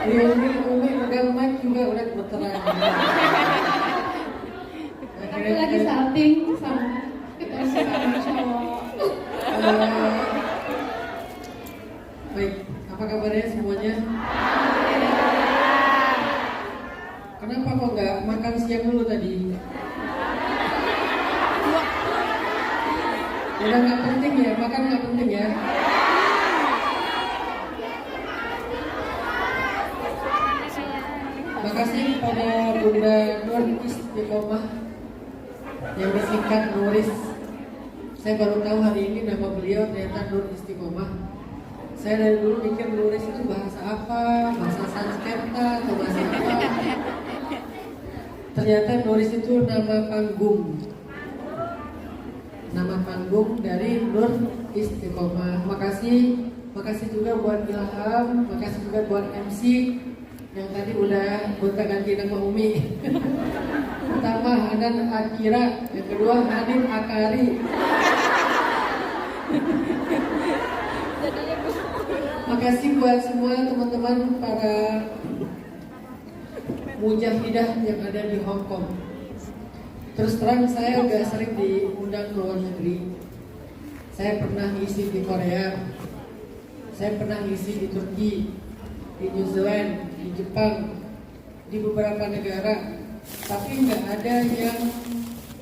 Ini Umi pegang mic juga udah gemeteran. Aku lagi salting sama ketemu sama cowok. Baik, apa kabarnya semuanya? Kenapa kok nggak makan siang dulu tadi? Udah nggak penting ya, makan nggak penting ya. Makasih pada Bunda Nur Istiqomah yang disingkat Nuris. Saya baru tahu hari ini nama beliau ternyata Nur Istiqomah. Saya dari dulu mikir Nuris itu bahasa apa, bahasa Sanskerta atau bahasa apa. Ternyata Nuris itu nama panggung. Nama panggung dari Nur Istiqomah. Makasih juga buat Ilham, makasih juga buat MC yang tadi udah gonta ganti nama Umi. Pertama Hanan Akira, yang kedua Hanin Akari. Makasih buat semua teman-teman para mujahidah yang ada di Hong Kong. Terus terang saya udah sering diundang ke luar negeri. Saya pernah ngisi di Korea, saya pernah ngisi di Turki, di New Zealand, di Jepang, di beberapa negara. Tapi nggak ada yang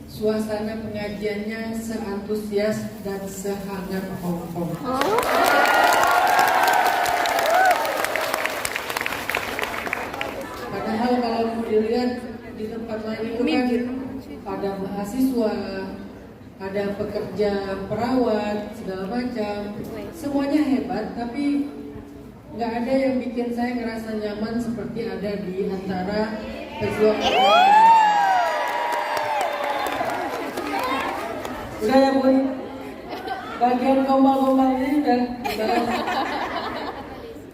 suasana pengajiannya seantusias dan sehangat Hong Kong. Padahal kalau dilihat di tempat lain itu kan ada mahasiswa, ada pekerja perawat, segala macam. Semuanya hebat, tapi nggak ada yang bikin saya ngerasa nyaman seperti ada di antara pejuang. Udah ya Bun, bagian gombal-gombal ini udah.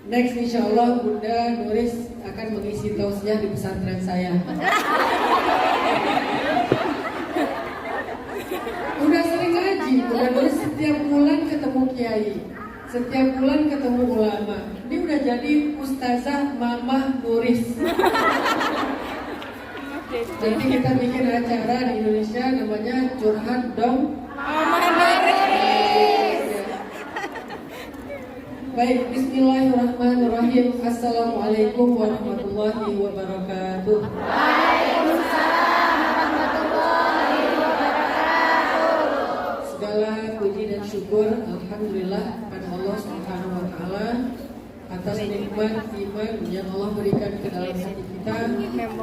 Next insya Allah Bunda Nuris akan mengisi tausiah di pesantren saya. Udah sering ngaji, Bunda Nuris setiap bulan ketemu kiai, setiap bulan ketemu ulama. Ini udah jadi Ustazah Mamah Nuris. Nanti kita bikin acara di Indonesia namanya Curhat Dong Mamah Nuris. Baik, bismillahirrahmanirrahim. Assalamualaikum warahmatullahi wabarakatuh. Waalaikumsalam warahmatullahi wabarakatuh. Segala puji dan syukur alhamdulillah pada Allah Subhanahu wa taala atas nikmat iman yang Allah berikan ke dalam hati kita.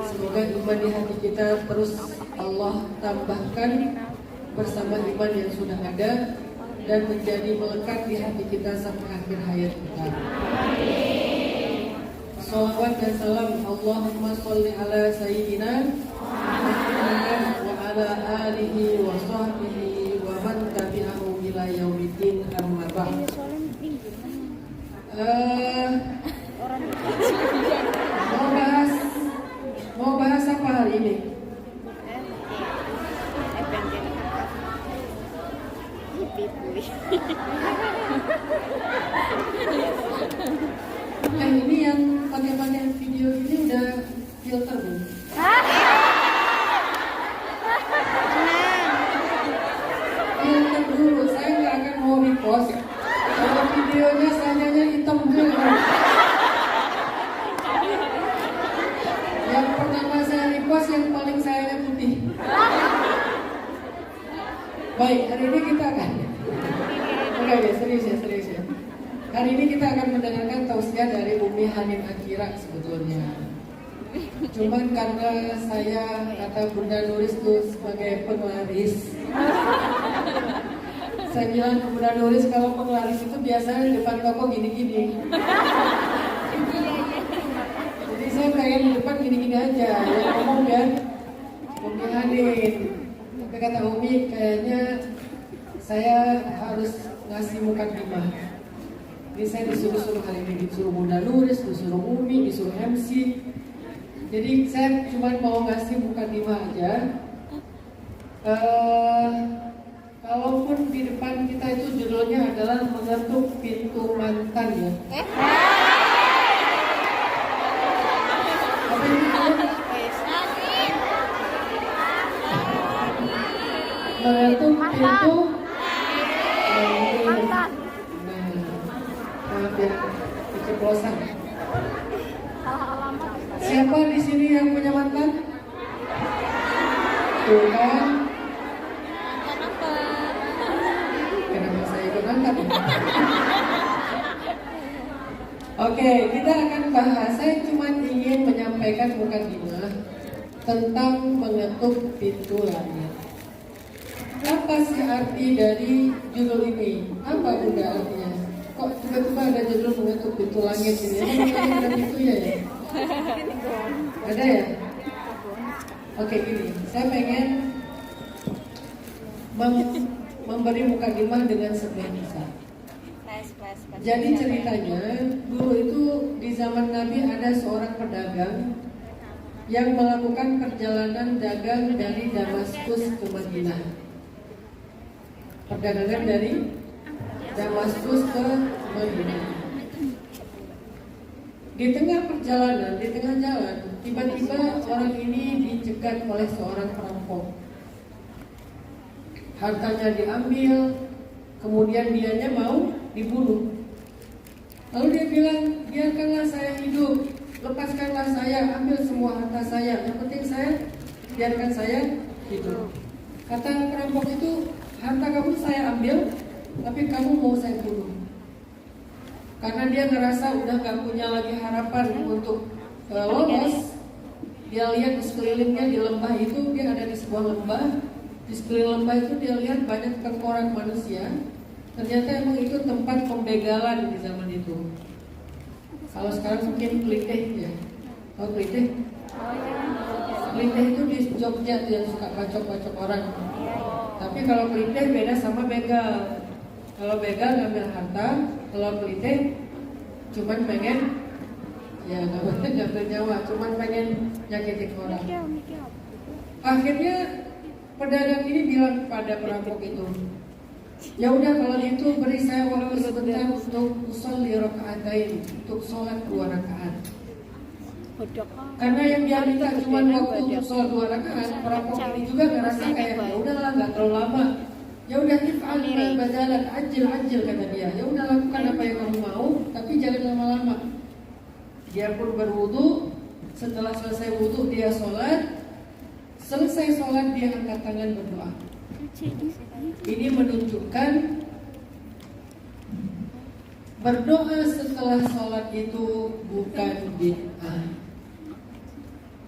Semoga iman di hati kita terus Allah tambahkan bersama iman yang sudah ada dan menjadi melekat di hati kita sampai akhir hayat kita. Salawat dan salam Allahumma sholli ala sayyidina Muhammad wa ala alihi wa sahbihi wa man tabi'ahu ila yaumiddin amma ba'd. Mau bahas apa hari ini? Ini yang pakai video ini udah filter belum? Filter dulu, saya nggak akan mau repost. Kalau videonya sayanya hitam dulu. Yang pertama saya repost, yang paling sayanya putih. Baik, hari ini kita akan serius ya. Hari ini kita akan mendengarkan tausiah dari Umi Hanin Akira sebetulnya. Cuman karena saya kata Bunda Nuris itu sebagai penglaris. Saya bilang ke Bunda Nuris kalau penglaris itu biasanya di depan toko gini-gini. Jadi saya pengen di depan gini-gini aja, ya ngomong kan Umi Hanin. Tapi kata Umi kayaknya saya harus ngasih mukadimah. Ini saya disuruh hari ini, disuruh Bunda Nuris, disuruh Umi, disuruh MC. Jadi saya cuma mau ngasih mukadimah aja. Kalaupun di depan kita itu judulnya adalah mengetuk pintu mantan ya. mengetuk pintu. Mantan. Nah, maaf ya, keceplosan. Salah alamat. Siapa di sini yang punya mantan? Tuh kan, kenapa saya ikut angkat? Oke, kita akan bahas. Saya cuma ingin menyampaikan mukadimah tentang mengetuk pintu langit. Apa sih arti dari judul ini? Apa Bunda artinya? Kok tiba-tiba ada judul mengetuk pintu langit ini? Emang ada pintunya ya? Ada ya? Oke, gini. Saya pengen memberi mukadimah dengan sebuah kisah. Jadi ceritanya dulu itu di zaman Nabi ada seorang pedagang yang melakukan perjalanan dagang dari Damaskus ke Madinah. Perdagangan dari Damaskus ke Madinah. Di tengah perjalanan, di tengah jalan, tiba-tiba orang ini dicegat oleh seorang perampok. Hartanya diambil, kemudian dianya mau dibunuh. Lalu dia bilang, biarkanlah saya hidup, lepaskanlah saya, ambil semua harta saya. Yang penting saya, biarkan saya hidup. Kata perampok itu, harta kamu saya ambil, tapi kamu mau saya bunuh. Karena dia ngerasa udah gak punya lagi harapan untuk lolos. Dia lihat di sekelilingnya di lembah itu, dia ada di sebuah lembah. Di sekeliling lembah itu dia lihat banyak tengkorak manusia. Ternyata emang itu tempat pembegalan di zaman itu. Kalau sekarang mungkin kelitih ya. Tahu kelitih? Kelitih itu di Jogja yang suka bacok-bacok orang. Tapi kalau kelitih beda sama begal. Kalau begal ngambil harta, kalau kelitih cuman pengen ya ngambil nyawa, cuman pengen nyakitin orang. Akhirnya pedagang ini bilang kepada perampok itu, ya udah kalau gitu beri saya waktu sebentar untuk usolli rakaatain, untuk sholat 2 rakaat. Karena yang dia minta cuma waktu untuk sholat 2 rakaat, perampok ini juga ngerasa kayak ya udahlah nggak terlalu lama. Ya udah if'al ma badalan ajil kata dia. Ya udah lakukan apa yang kamu mau, tapi jangan lama-lama. Dia pun berwudu. Setelah selesai wudu dia sholat. Selesai sholat dia angkat tangan berdoa. Ini menunjukkan berdoa setelah sholat itu bukan bid'ah.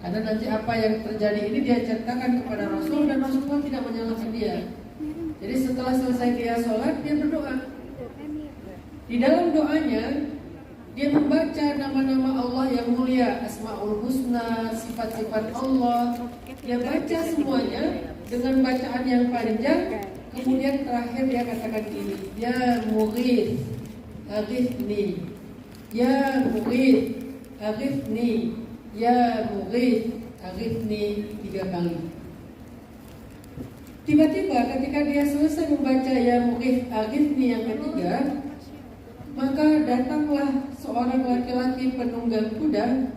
Karena nanti apa yang terjadi ini dia ceritakan kepada Rasul dan Rasulullah tidak menyalahkan dia. Jadi setelah selesai dia sholat dia berdoa. Di dalam doanya dia membaca nama-nama Allah yang mulia, Asmaul Husna, sifat-sifat Allah. Dia baca semuanya dengan bacaan yang panjang. Kemudian terakhir dia katakan gini, Ya Mughith, aghithni. Ya Mughith, aghithni. Ya Mughith, aghithni 3 kali. Tiba-tiba ketika dia selesai membaca Ya Mughith, aghithni yang ketiga, maka datanglah seorang laki-laki penunggang kuda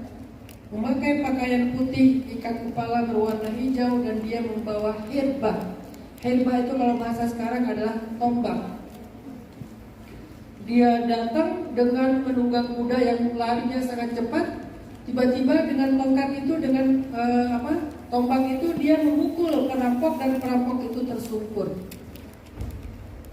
memakai pakaian putih, ikat kepala berwarna hijau, dan dia membawa hirbah. Hirbah itu kalau bahasa sekarang adalah tombak. Dia datang dengan menunggang kuda yang larinya sangat cepat. Tiba-tiba dengan tongkat itu, dengan tombak itu dia memukul perampok dan perampok itu tersungkur.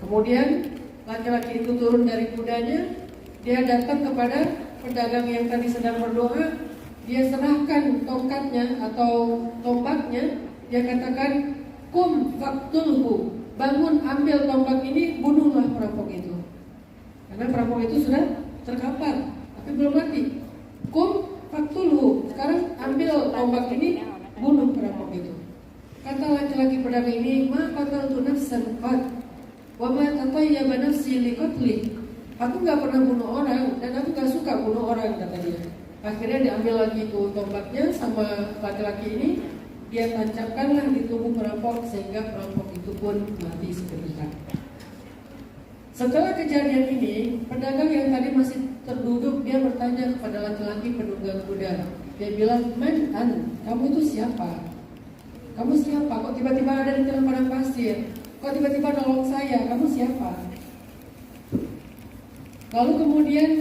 Kemudian laki-laki itu turun dari kudanya, dia datang kepada pedagang yang tadi sedang berdoa, dia serahkan tongkatnya atau tombaknya, dia katakan, Kum faktulhu, bangun ambil tombak ini, bunuhlah perampok itu. Karena perampok itu sudah terkapar, tapi belum mati. Kum faktulhu, sekarang ambil tombak ini, bunuh perampok itu. Kata laki-laki pedagang ini, Ma qataltu nafsan qad wa ma tatayyaba nafsi liqatli. Aku gak pernah bunuh orang dan aku gak suka bunuh orang, kata dia. Akhirnya diambil lagi itu tombaknya sama laki-laki ini, dia tancapkanlah di tubuh perampok sehingga perampok itu pun mati seketika. Setelah kejadian ini, pedagang yang tadi masih terduduk, dia bertanya kepada laki-laki penunggang kuda. Dia bilang, Man an, kamu itu siapa? Kamu siapa? Kok tiba-tiba ada di tengah padang pasir? kok tiba-tiba nolong saya? Kamu siapa? Lalu kemudian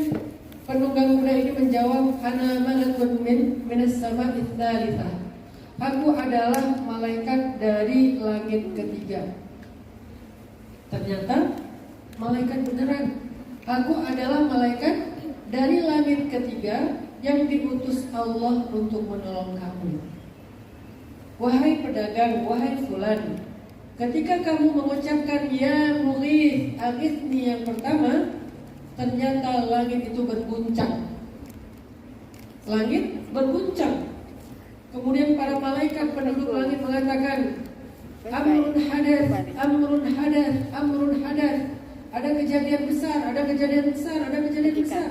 penunggang kuda ini menjawab, ana malakun minas sama'i tsalitsah. Aku adalah malaikat dari langit ketiga. Ternyata malaikat beneran. Aku adalah malaikat dari langit ketiga yang diutus Allah untuk menolong kamu. Wahai pedagang, wahai fulan, ketika kamu mengucapkan ya mughith, aghithni yang pertama, ternyata langit itu berguncang. Langit berguncang. Kemudian para malaikat penduduk langit mengatakan, amrun hadath, amrun hadath, amrun hadath. Ada kejadian besar, ada kejadian besar, ada kejadian besar.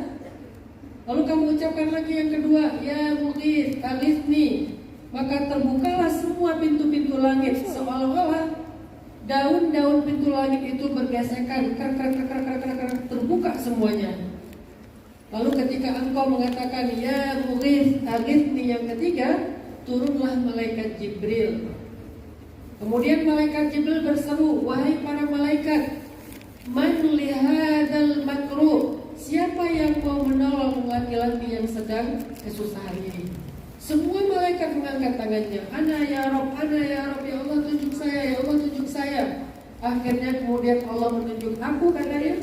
Lalu kamu ucapkan lagi yang kedua, ya mughith, aghithni. Maka terbukalah semua pintu-pintu langit, seolah-olah daun-daun pintu langit itu bergesekan, terbuka semuanya. Lalu ketika engkau mengatakan ya mughith, aghithni yang ketiga, turunlah malaikat Jibril. Kemudian malaikat Jibril berseru, wahai para malaikat, man lihadzal makruh, siapa yang mau menolong laki-laki yang sedang kesusahan ini? Semua malaikat mengangkat tangannya. Ana ya Rabb, ana ya Rabb, ya Allah tunjuk saya, ya Allah tunjuk saya. Akhirnya kemudian Allah menunjuk aku, katanya,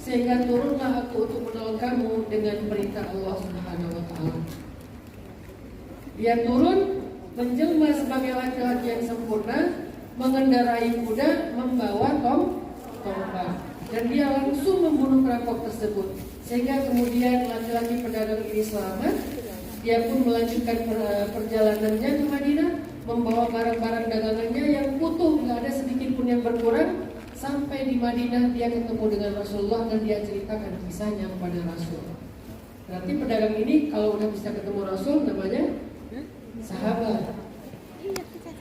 sehingga turunlah aku untuk menolong kamu dengan perintah Allah Subhanahu wa taala. Dia turun menjelma sebagai laki-laki yang sempurna, mengendarai kuda, membawa tombak, dan dia langsung membunuh perampok tersebut. Sehingga kemudian laki-laki pedagang ini selamat. Dia pun melanjutkan perjalanannya ke Madinah, membawa barang-barang dagangannya yang utuh, nggak ada sedikit pun yang berkurang. Sampai di Madinah dia ketemu dengan Rasulullah dan dia ceritakan kisahnya kepada Rasul. Berarti pedagang ini kalau udah bisa ketemu Rasul namanya sahabat.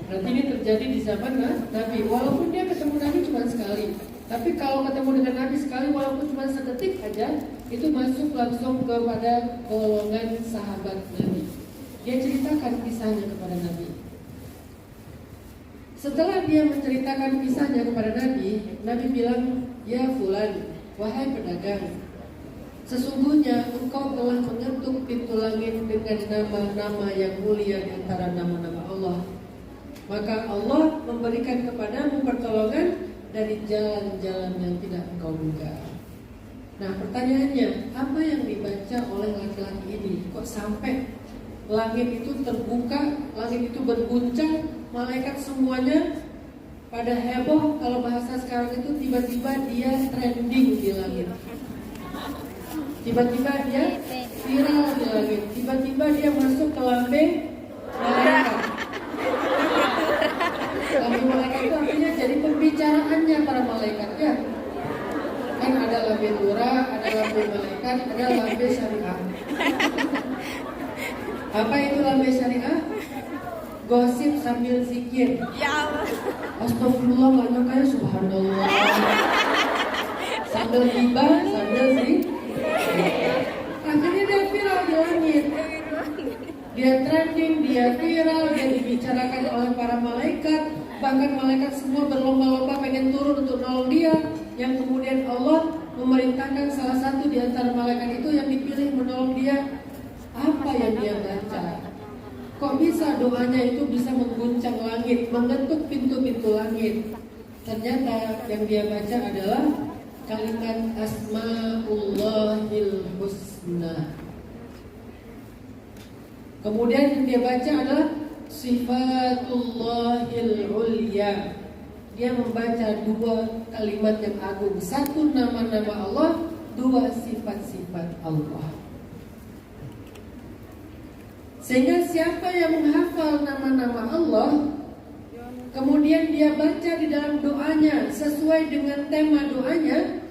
Berarti ini terjadi di zaman Nabi. Walaupun dia ketemu Nabi cuma sekali, tapi kalau ketemu dengan Nabi sekali walaupun cuma sedetik aja, itu masuk langsung kepada golongan sahabat Nabi. Dia ceritakan kisahnya kepada Nabi. Setelah dia menceritakan kisahnya kepada Nabi, Nabi bilang, ya fulan, wahai pedagang, sesungguhnya engkau telah mengetuk pintu langit dengan nama-nama yang mulia di antara nama-nama Allah. Maka Allah memberikan kepadamu pertolongan dari jalan-jalan yang tidak engkau duga. Nah pertanyaannya, apa yang dibaca oleh laki-laki ini? Kok sampai langit itu terbuka, langit itu berguncang, malaikat semuanya pada heboh. Kalau bahasa sekarang itu tiba-tiba dia trending di langit, tiba-tiba dia viral di langit, tiba-tiba dia masuk ke lambe malaikat. Lambe malaikat itu artinya jadi pembicaraannya para malaikat ya. Kan ada lambe lurah, ada lambe malaikat, ada lambe syariah. Apa itu lambe syariah? Gosip sambil zikir. Ya Allah. Astagfirullah, nggak nyangka, subhanallah. Sambil gibah, sambil zikir. Akhirnya dia viral di langit. Dia trending, dia viral, dia dibicarakan oleh para malaikat. Bahkan malaikat semua berlomba-lomba pengen turun untuk nolong dia. Yang kemudian Allah memerintahkan salah satu di antara malaikat itu yang dipilih menolong dia. Apa yang dia baca? Kok bisa doanya itu bisa mengguncang langit, mengetuk pintu-pintu langit? Ternyata yang dia baca adalah kalimat Asma'ullahil Husna. Kemudian yang dia baca adalah Sifatullahil Ulya. Dia membaca dua kalimat yang agung, satu nama-nama Allah, dua sifat-sifat Allah. Sehingga siapa yang menghafal nama-nama Allah, kemudian dia baca di dalam doanya sesuai dengan tema doanya,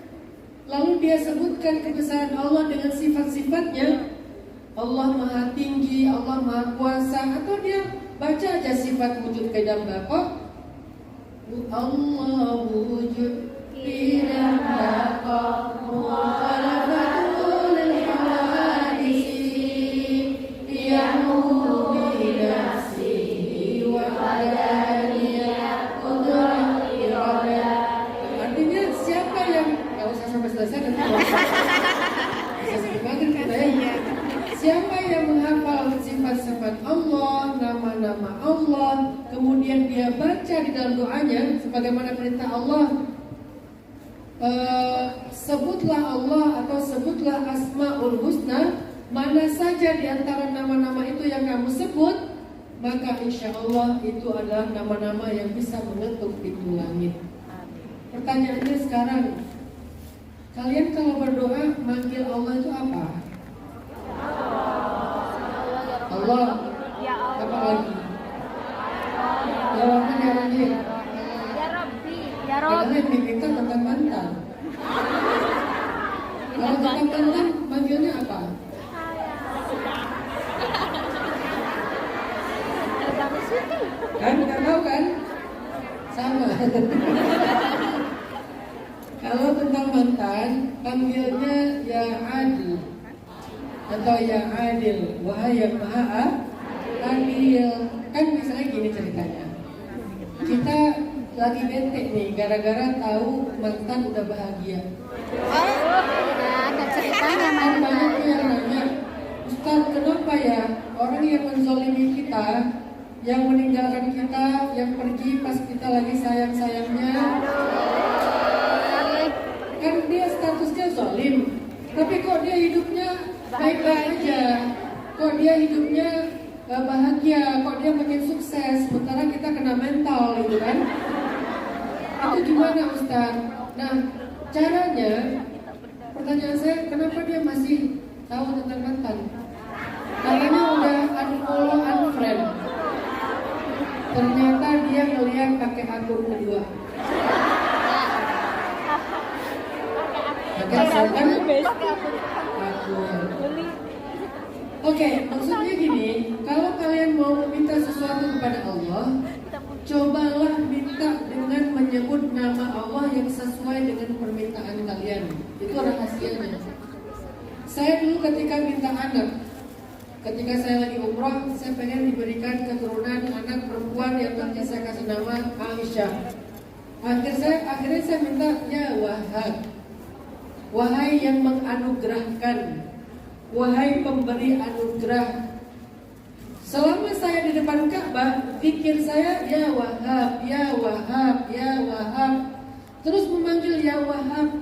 lalu dia sebutkan kebesaran Allah dengan sifat-sifatnya, Allah Maha Tinggi, Allah Maha Kuasa, atau dia baca aja sifat wujud qidam baqa, Allah wujud qidam baqa mukhalafatul hawadisi ya'muru bi nafsihi wa qadariyah qudrah iradah selesai nanti bisa semakin kita ya. Siapa yang menghafal sifat-sifat Allah, nama-nama Allah, kemudian dia baca di dalam doanya sebagaimana perintah Allah, sebutlah Allah atau sebutlah Asmaul Husna, mana saja di antara nama-nama itu yang kamu sebut, maka insya Allah itu adalah nama-nama yang bisa mengetuk pintu langit. Pertanyaannya sekarang, kalian kalau berdoa manggil Allah itu apa? Allah. Ya Allah. Apa lagi? Jawaban yang lain. Ya Rabbi. Ya Karena Rabbi. yang diminta tentang mantan. Kalau tentang mantan manggilnya apa? Kan nggak tahu kan? Sama. Kalau tentang mantan panggilnya ya Adil atau ya Adil, wahai yang maha adil. Kan misalnya gini ceritanya, kita lagi bete nih gara-gara tahu mantan udah bahagia. Ada ceritanya Kan banyak tuh yang nanya, Ustaz kenapa ya orang yang menzolimi kita, yang meninggalkan kita, yang pergi pas kita lagi sayang-sayangnya, kan dia statusnya zolim, tapi kok dia hidupnya baik-baik aja, kok dia hidupnya bahagia, kok dia makin sukses, sementara kita kena mental gitu kan. Itu gimana Ustaz? Nah caranya, pertanyaan saya, kenapa dia masih tahu tentang mantan? Kayaknya udah unfollow, unfriend. Ternyata dia ngeliat pakai akun kedua. Pakai akun akun. Oke, maksudnya gini, kalau kalian mau meminta sesuatu kepada Allah, cobalah minta dengan menyebut nama Allah yang sesuai dengan permintaan kalian. Itu rahasianya. Saya dulu ketika minta anak, ketika saya lagi umrah, saya pengen diberikan keturunan anak perempuan yang nanti saya kasih nama Aisyah. Akhirnya saya minta, ya Wahhab, wahai yang menganugerahkan, wahai pemberi anugerah. Selama saya di depan Ka'bah, pikir saya ya Wahhab, ya Wahhab, ya Wahhab, terus memanggil ya Wahhab.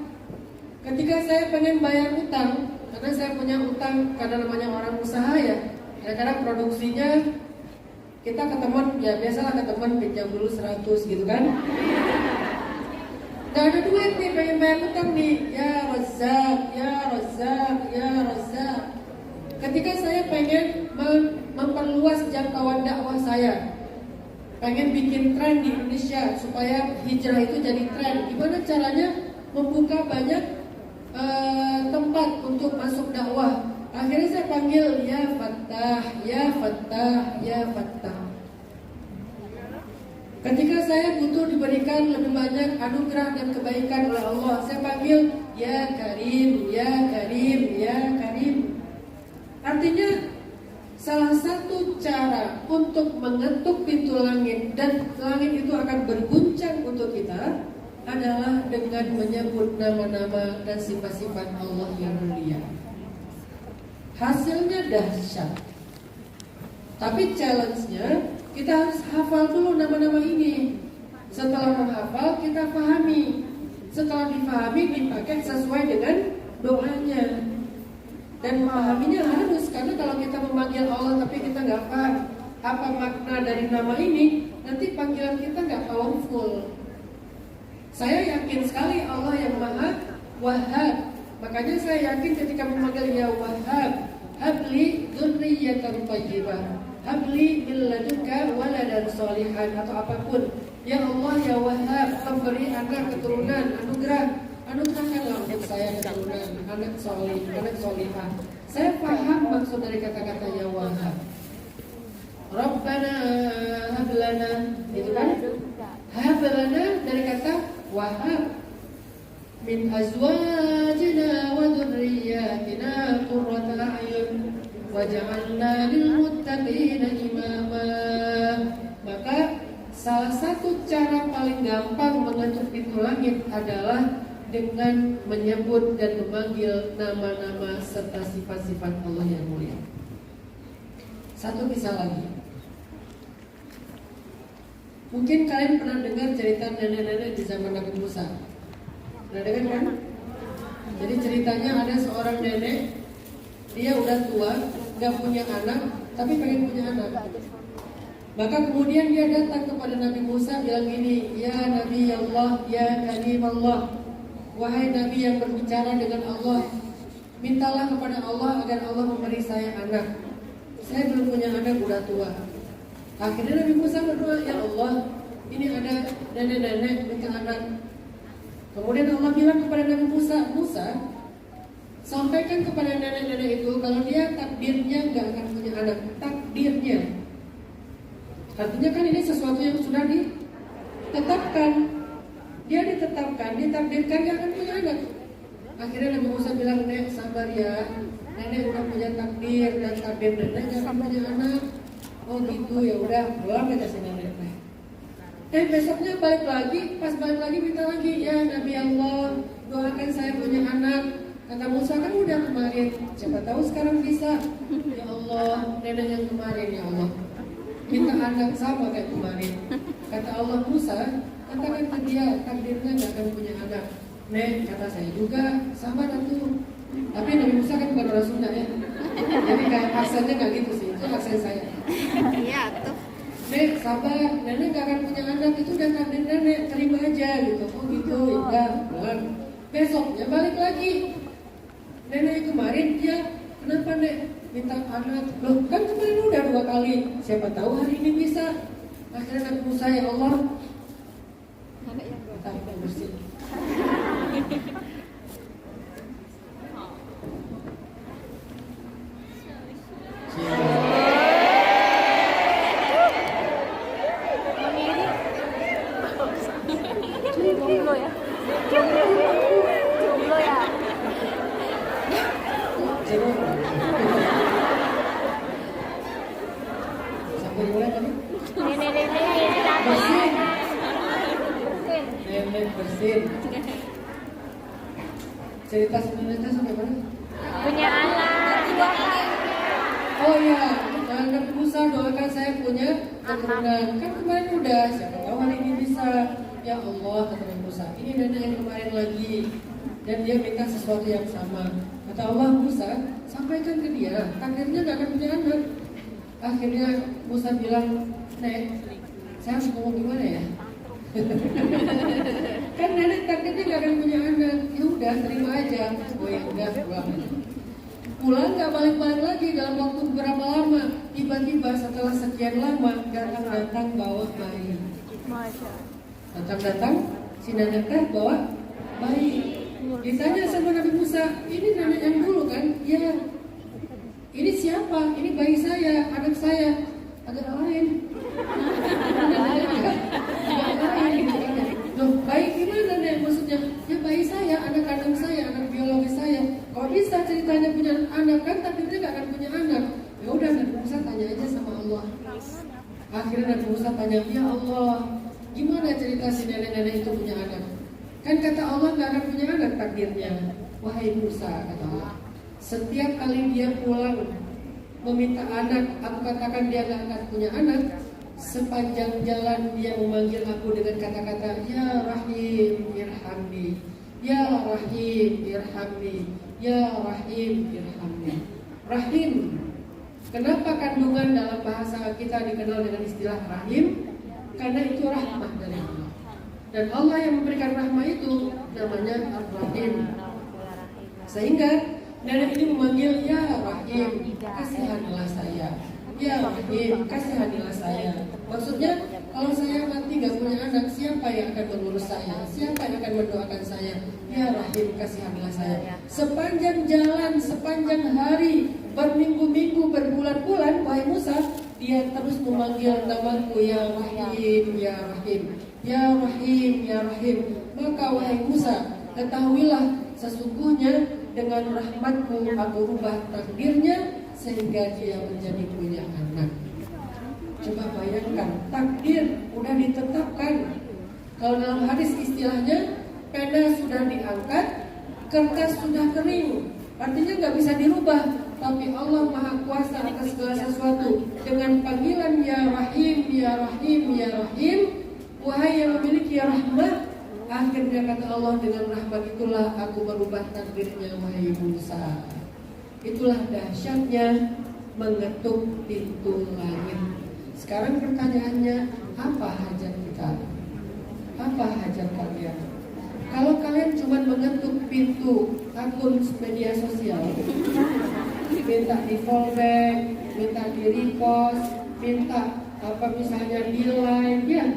Ketika saya pengen bayar utang, karena saya punya utang karena namanya orang usaha ya, kadang-kadang produksinya kita ketemuan, ya biasalah ketemuan pinjam dulu 100 gitu kan. Gak ada duit nih, pengen bayar utang nih, ya Razzaq, ya Razzaq, ya Razzaq. Ketika saya pengen memperluas jangkauan dakwah saya, pengen bikin tren di Indonesia supaya hijrah itu jadi tren, gimana caranya membuka banyak tempat untuk masuk dakwah. Akhirnya saya panggil ya Fattah, ya Fattah, ya Fattah. Ketika saya butuh diberikan lebih banyak anugerah dan kebaikan oleh Allah, saya panggil ya Karim, ya Karim, ya Karim. Artinya salah satu cara untuk mengetuk pintu langit dan langit itu akan berguncang untuk kita adalah dengan menyebut nama-nama dan sifat-sifat Allah yang mulia. Hasilnya dahsyat. Tapi challenge-nya, kita harus hafal dulu nama-nama ini. Setelah menghafal, kita pahami. Setelah dipahami, dipakai sesuai dengan doanya. Dan memahaminya harus, karena kalau kita memanggil Allah tapi kita nggak paham apa makna dari nama ini, nanti panggilan kita nggak powerful. Saya yakin sekali Allah yang Maha Wahhab. Makanya saya yakin ketika memanggil ya Wahhab, habli dzurriyyatan thayyibah, habli min ladunka waladan sholihan, atau apapun. Ya Allah ya Wahhab, pemberi anak keturunan, anugerahkanlah untuk saya keturunan anak solih, anak solihah. Saya paham maksud dari kata-kata ya Wahhab. Rabbana hablana, itu kan? Hablana dari kata Wahhab. Min azwajina wa dhurriyyatina qurrata a'yun waj'alna lil muttaqina imama. Maka salah satu cara paling gampang mengetuk pintu langit adalah dengan menyebut dan memanggil nama-nama serta sifat-sifat Allah yang mulia. Satu kisah lagi. Mungkin kalian pernah dengar cerita nenek-nenek di zaman Nabi Musa. Pernah dengar kan? Jadi ceritanya ada seorang nenek, dia udah tua, gak punya anak, tapi pengen punya anak. Maka kemudian dia datang kepada Nabi Musa bilang gini, ya Nabi Allah, ya Karim Allah, wahai Nabi yang berbicara dengan Allah, mintalah kepada Allah agar Allah memberi saya anak. Saya belum punya anak, udah tua. Akhirnya Nabi Musa berdoa, ya Allah, ini ada nenek-nenek minta anak. Kemudian Allah bilang kepada Nabi Musa, Musa, sampaikan kepada nenek-nenek itu kalau dia takdirnya gak akan punya anak. Takdirnya, artinya kan ini sesuatu yang sudah ditetapkan. Dia ditetapkan, ditakdirkan gak akan punya anak. Akhirnya Nabi Musa bilang, Nek sabar ya, nenek udah punya takdir dan takdir nenek gak akan punya anak. Oh gitu, ya udah pulang aja si nenek. Besoknya balik lagi, pas balik lagi minta lagi, ya Nabi Allah, doakan saya punya anak. Kata Musa, kan udah kemarin, siapa tahu sekarang bisa. Ya Allah, nenek yang kemarin ya Allah, minta anak sama kayak kemarin. Kata Allah, Musa, katakan ke dia takdirnya gak akan punya anak. Nek, kata saya juga sama tentu. Tapi Nabi Musa kan bukan orang Sunda ya, jadi kayak aksennya gak gitu sih, itu aksen saya. Iya tuh. Nek sabar, nenek gak akan punya anak, itu udah takdir nenek, terima aja gitu. Oh gitu, ya udah pulang. Besoknya balik lagi, nenek yang kemarin dia, kenapa Nek minta anak? Loh kan kemarin udah 2 kali, siapa tahu hari ini bisa. Akhirnya Nabi Musa, ya Allah, tak bersih. Jomblo ya. Jomblo ya. Sampai mulai tadi? Nenek-nenek Bersin. bersin. Nenek bersin. Cerita sebenarnya sampai mana? Punya anak 2 kali. Oh iya, Nabi Musa doakan saya punya keturunan. Kan kemarin udah, siapa tahu hari ini bisa. Ya Allah, kata Nabi Musa, ini nenek yang kemarin lagi, dan dia minta sesuatu yang sama. Kata Allah, Musa, sampaikan ke dia, takdirnya gak akan punya anak. Akhirnya Musa bilang, Nek, saya harus ngomong gimana ya? Kan nenek takdirnya gak akan punya anak. Ya udah, terima aja. Oh ya udah, pulang gak balik-balik lagi dalam waktu berapa lama. Tiba-tiba setelah sekian lama datang bawa bayi. Masya. Datang si nenek teh bawa bayi. Ditanya sama Nabi Musa, ini nenek yang dulu kan? Ya. Ini siapa? Ini bayi saya, anak saya. Agak lain. Loh, bayi gimana nek? Maksudnya, ya bayi saya, anak kandung saya, anak biologis saya. Kok bisa ceritanya punya anak kan? Tapi dia gak akan punya anak. Ya udah, Nabi Musa tanya aja sama Allah. Akhirnya Nabi Musa tanya, ya Allah, gimana cerita si nenek-nenek itu punya anak? Kan kata Allah gak akan punya anak takdirnya. Wahai Musa, kata Allah, setiap kali dia pulang meminta anak, aku katakan dia gak akan punya anak. Sepanjang jalan dia memanggil aku dengan kata-kata, ya Rahim irhamni, ya Rahim irhamni, ya Rahim irhamni. Rahim, kenapa kandungan dalam bahasa kita dikenal dengan istilah Rahim? Karena itu rahmah dari Allah. Dan Allah yang memberikan rahmah itu namanya Ar-Rahim. Sehingga nenek ini memanggil, ya Rahim, kasihanilah saya. Ya Rahim, kasihanilah saya. Maksudnya, kalau saya mati gak punya anak, siapa yang akan mengurus saya? Siapa yang akan mendoakan saya? Ya Rahim, kasihanilah saya. Sepanjang jalan, sepanjang hari, berminggu-minggu, berbulan-bulan, wahai Musa, dia terus memanggil namaku, ya Rahim, ya Rahim, ya Rahim, ya Rahim. Maka wahai Musa, ketahuilah sesungguhnya dengan rahmatku aku ubah takdirnya sehingga dia menjadi punya anak. Coba bayangkan, takdir udah ditetapkan. Kalau dalam hadis istilahnya, pena sudah diangkat, kertas sudah kering. Artinya nggak bisa dirubah. Tapi Allah Maha Kuasa atas segala sesuatu. Dengan panggilan Ya Rahim, Ya Rahim, Ya Rahim, wahai yang memiliki rahmat, akhirnya kata Allah, dengan rahmat itulah aku merubah takdirnya wahai Musa. Itulah dahsyatnya mengetuk pintu langit. Sekarang pertanyaannya, apa hajat kita? Apa hajat kalian? Kalau kalian cuma mengetuk pintu akun media sosial, minta di fallback, minta di repost, minta misalnya di like, ya,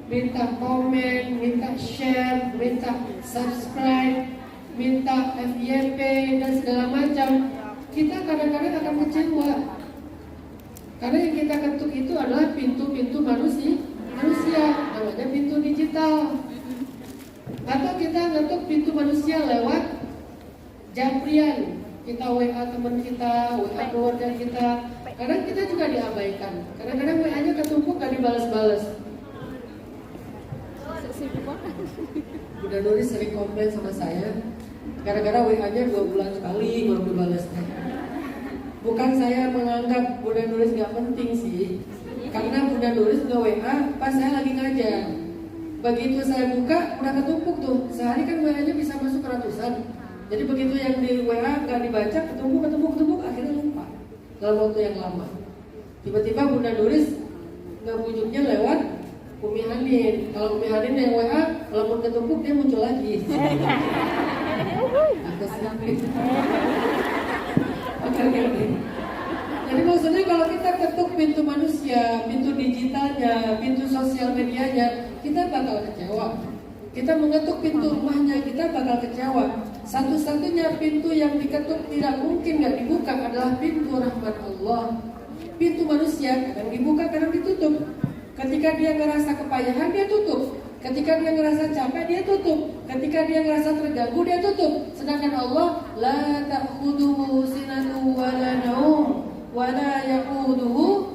minta komen, minta share, minta subscribe, minta FYP dan segala macam, kita kadang-kadang akan kecewa. Karena yang kita ketuk itu adalah pintu-pintu manusia, namanya pintu digital. Atau kita ngetuk pintu manusia lewat japrian, kita WA teman kita, WA keluarga kita. Kadang kita juga diabaikan. Kadang-kadang WA-nya ketumpuk gak dibalas-balas. Bunda Nuri sering komplain sama saya, gara-gara WA-nya 2 bulan sekali baru dibalasnya. Bukan saya menganggap Bunda Nuris gak penting sih, karena Bunda Nuris nge-WA pas saya lagi ngajar. Begitu saya buka, udah ketumpuk tuh. Sehari kan WA-nya bisa masuk ratusan. Jadi begitu yang di WA gak dibaca, ketumpuk, akhirnya lupa dalam waktu yang lama. Tiba-tiba Bunda Nuris ngebujuknya lewat Umi Hanin. Kalau Umi Hanin yang WA, walaupun ketumpuk dia muncul lagi. Aku sakit. Jadi maksudnya kalau kita ketuk pintu manusia, pintu digitalnya, pintu sosial medianya, kita bakal kecewa. Kita mengetuk pintu rumahnya, kita bakal kecewa. Satu-satunya pintu yang diketuk tidak mungkin gak dibuka adalah pintu rahmat Allah. Pintu manusia kadang dibuka, kadang ditutup. Ketika dia ngerasa kepayahan, dia tutup. Ketika dia ngerasa capek, dia tutup. Ketika dia ngerasa terganggu, dia tutup. Sedangkan Allah, la ta'khuduhu sinatu wa la naum wa la yaquduhu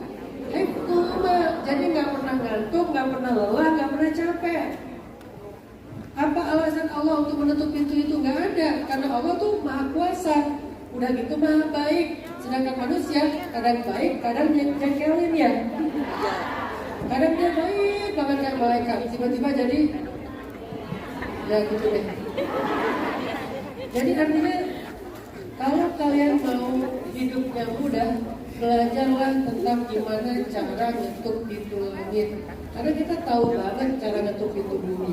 hifdhuhuma. Jadi gak pernah ngantuk, gak pernah lelah, gak pernah capek. Apa alasan Allah untuk menutup pintu itu? Gak ada. Karena Allah tuh Maha Kuasa. Udah gitu Maha Baik. Sedangkan manusia kadang baik, kadang jengkelin ya. Kadang dia baik banget kayak malaikat, tiba-tiba jadi ya gitu deh. Jadi artinya kalau kalian mau hidupnya mudah, belajarlah tentang gimana cara ngetuk pintu langit. Karena kita tahu banget cara ngetuk pintu bumi,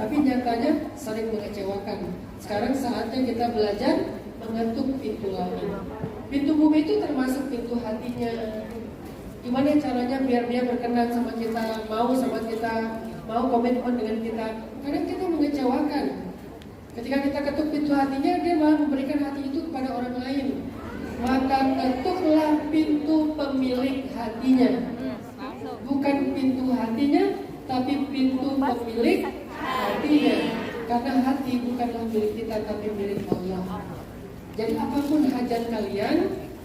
tapi nyatanya sering mengecewakan. Sekarang saatnya kita belajar mengetuk pintu langit. Pintu bumi itu termasuk pintu hatinya. Gimana caranya biar dia berkenan sama kita, mau sama kita, mau komitmen dengan kita. Kadang kita mengecewakan. Ketika kita ketuk pintu hatinya, dia malah memberikan hati itu kepada orang lain. Maka ketuklah pintu pemilik hatinya. Bukan pintu hatinya, tapi pintu pemilik hatinya. Karena hati bukanlah milik kita, tapi milik Allah. Jadi apapun hajat kalian,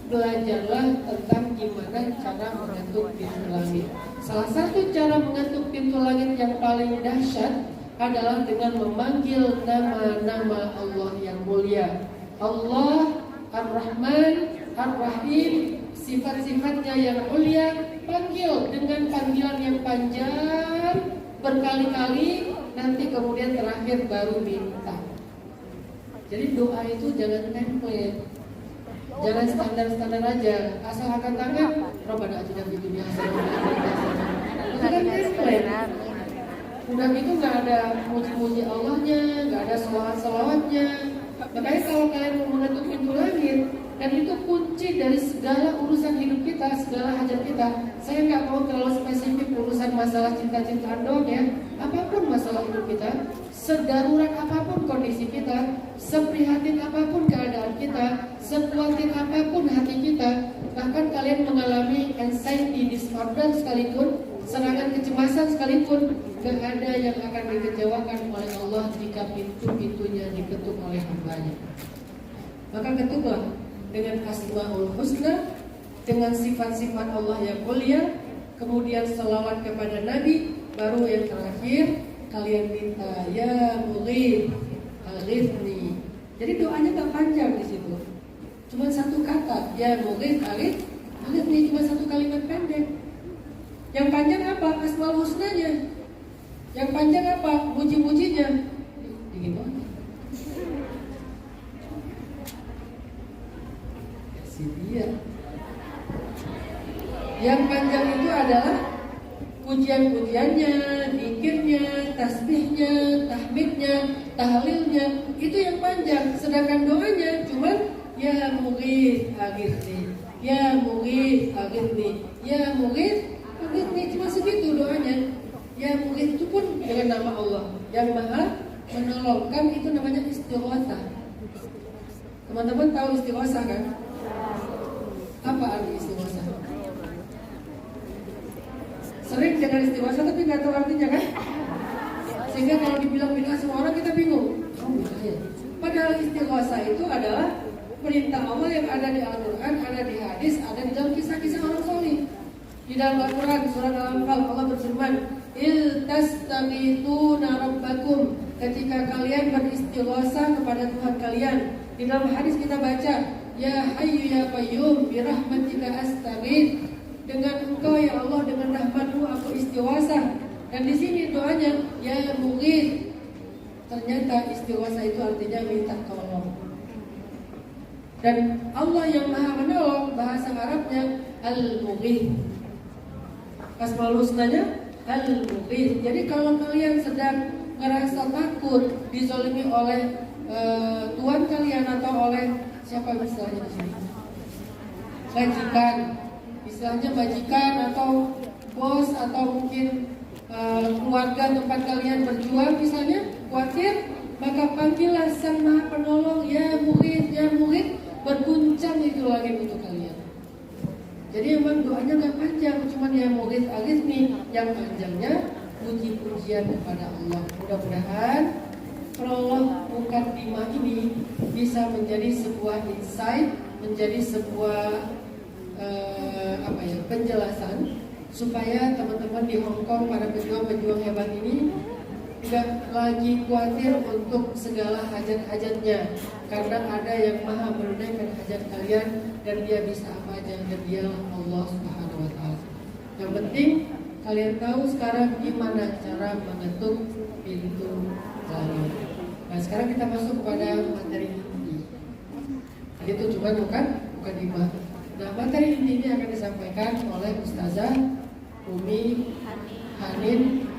belajarlah tentang gimana cara mengetuk pintu langit. Salah satu cara mengetuk pintu langit yang paling dahsyat adalah dengan memanggil nama-nama Allah yang mulia. Allah Ar-Rahman, Ar-Rahim, sifat-sifatnya yang mulia, panggil dengan panggilan yang panjang berkali-kali, nanti kemudian terakhir baru minta. Jadi doa itu jangan template. Jangan standar-standar aja, asal angkat tangan, Rabbana atina fid dunya hasanah. Bukan template. Udah gitu nggak ada muji-muji Allahnya, nggak ada selawat-selawatnya. Makanya kalau kalian mau mengetuk pintu langit, dan itu kunci dari segala urusan hidup kita, segala hajat kita. Saya nggak mau terlalu spesifik urusan masalah cinta-cintaan doang ya. Apapun masalah hidup kita, sedarurat apapun kondisi kita, seprihatin apapun keadaan kita, sekuatin apapun hati kita, bahkan kalian mengalami anxiety disorder sekalipun, serangan kecemasan sekalipun, gak ada yang akan dikecewakan oleh Allah jika pintu-pintunya diketuk oleh hambanya. Maka ketuklah dengan Asmaul Husna, dengan sifat-sifat Allah yang mulia, kemudian selawat kepada Nabi, baru yang terakhir kalian minta, ya mughith aghithni. Jadi doanya nggak panjang di situ, cuma satu kata, ya mughith aghithni, cuma satu kalimat pendek. Yang panjang apa? Asmaul husnanya. Yang panjang apa? Muji-mujinya. Gimana? Si dia. Yang panjang itu adalah pujian-pujiannya, zikirnya, tasbihnya, tahmidnya, tahlilnya. Itu yang panjang. Sedangkan doanya cuma ya mughith aghithni, ya mughith aghithni, ya mughith aghithni, cuma segitu doanya. Ya mughith itu pun dengan nama Allah yang Maha Menolong. Kan itu namanya istighosah. Teman-teman tahu istighosah kan? Apa arti istighosah? Sering dengar istighosah tapi nggak tahu artinya kan? Sehingga kalau dibilang semua orang kita bingung. Oh ya. Padahal istighosah itu adalah perintah Allah yang ada di Al-Quran, ada di hadis, ada di dalam kisah-kisah orang soleh. Di dalam Al-Quran surah Al-Anfal Allah berfirman, iltastaghithuna rabbakum, ketika kalian beristighosah kepada Tuhan kalian. Di dalam hadis kita baca, ya hayyu ya qayyum birahmatika astaghith, dengan engkau ya Allah, dengan rahmatmu aku istighosah. Dan di sini doanya ya mughith. Ternyata istighosah itu artinya minta tolong. Dan Allah yang Maha Menolong, bahasa Arabnya al-mughith. Asmaul husnanya al-mughith. Jadi kalau kalian sedang ngerasa takut dizalimi oleh tuan kalian atau oleh siapa istilahnya di sini? Majikan, istilahnya majikan atau bos atau mungkin keluarga tempat kalian berjuang misalnya, khawatir, maka panggillah Sang Maha Penolong, ya mughith, ya mughith, berguncang itu langit untuk kalian. Jadi memang doanya nggak panjang, cuma ya mughith aghithni, yang panjangnya puji-pujian kepada Allah. Mudah-mudahan prolog mukaddimah ini bisa menjadi sebuah insight, menjadi sebuah penjelasan supaya teman-teman di Hong Kong, para pejuang-pejuang hebat ini nggak lagi khawatir untuk segala hajat-hajatnya, karena ada yang Maha menunaikan hajat kalian dan Dia bisa apa aja, dan Dialah Allah Subhanahu wa Ta'ala. Yang penting kalian tahu sekarang gimana cara mengetuk pintu langit. Nah sekarang kita masuk kepada materi inti. Itu cuma bukan dimana. Nah materi inti ini akan disampaikan oleh Ustazah Umi Hanin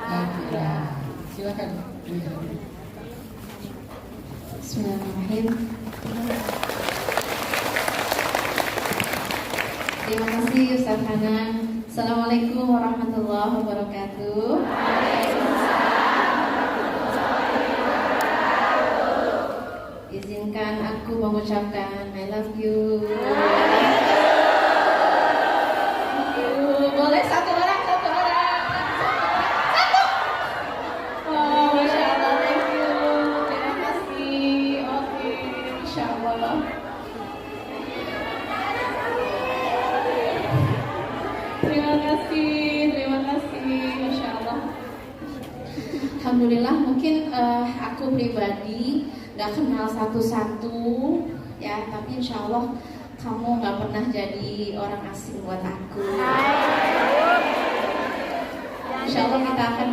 Akira. Silakan Umi Hanin. Bismillahirrahmanirrahim. Terima kasih Ustaz Hanan. Assalamualaikum warahmatullahi wabarakatuh. Izinkan aku mengucapkan I love you. Boleh satu orang. Satu. Oh, Masya Allah, thank you. Terima kasih. Oke, Masya Allah. Terima kasih, Masya Allah. Alhamdulillah, mungkin aku pribadi gak kenal satu-satu ya, tapi insya Allah kamu gak pernah jadi orang asing buat aku. Insya Allah kita akan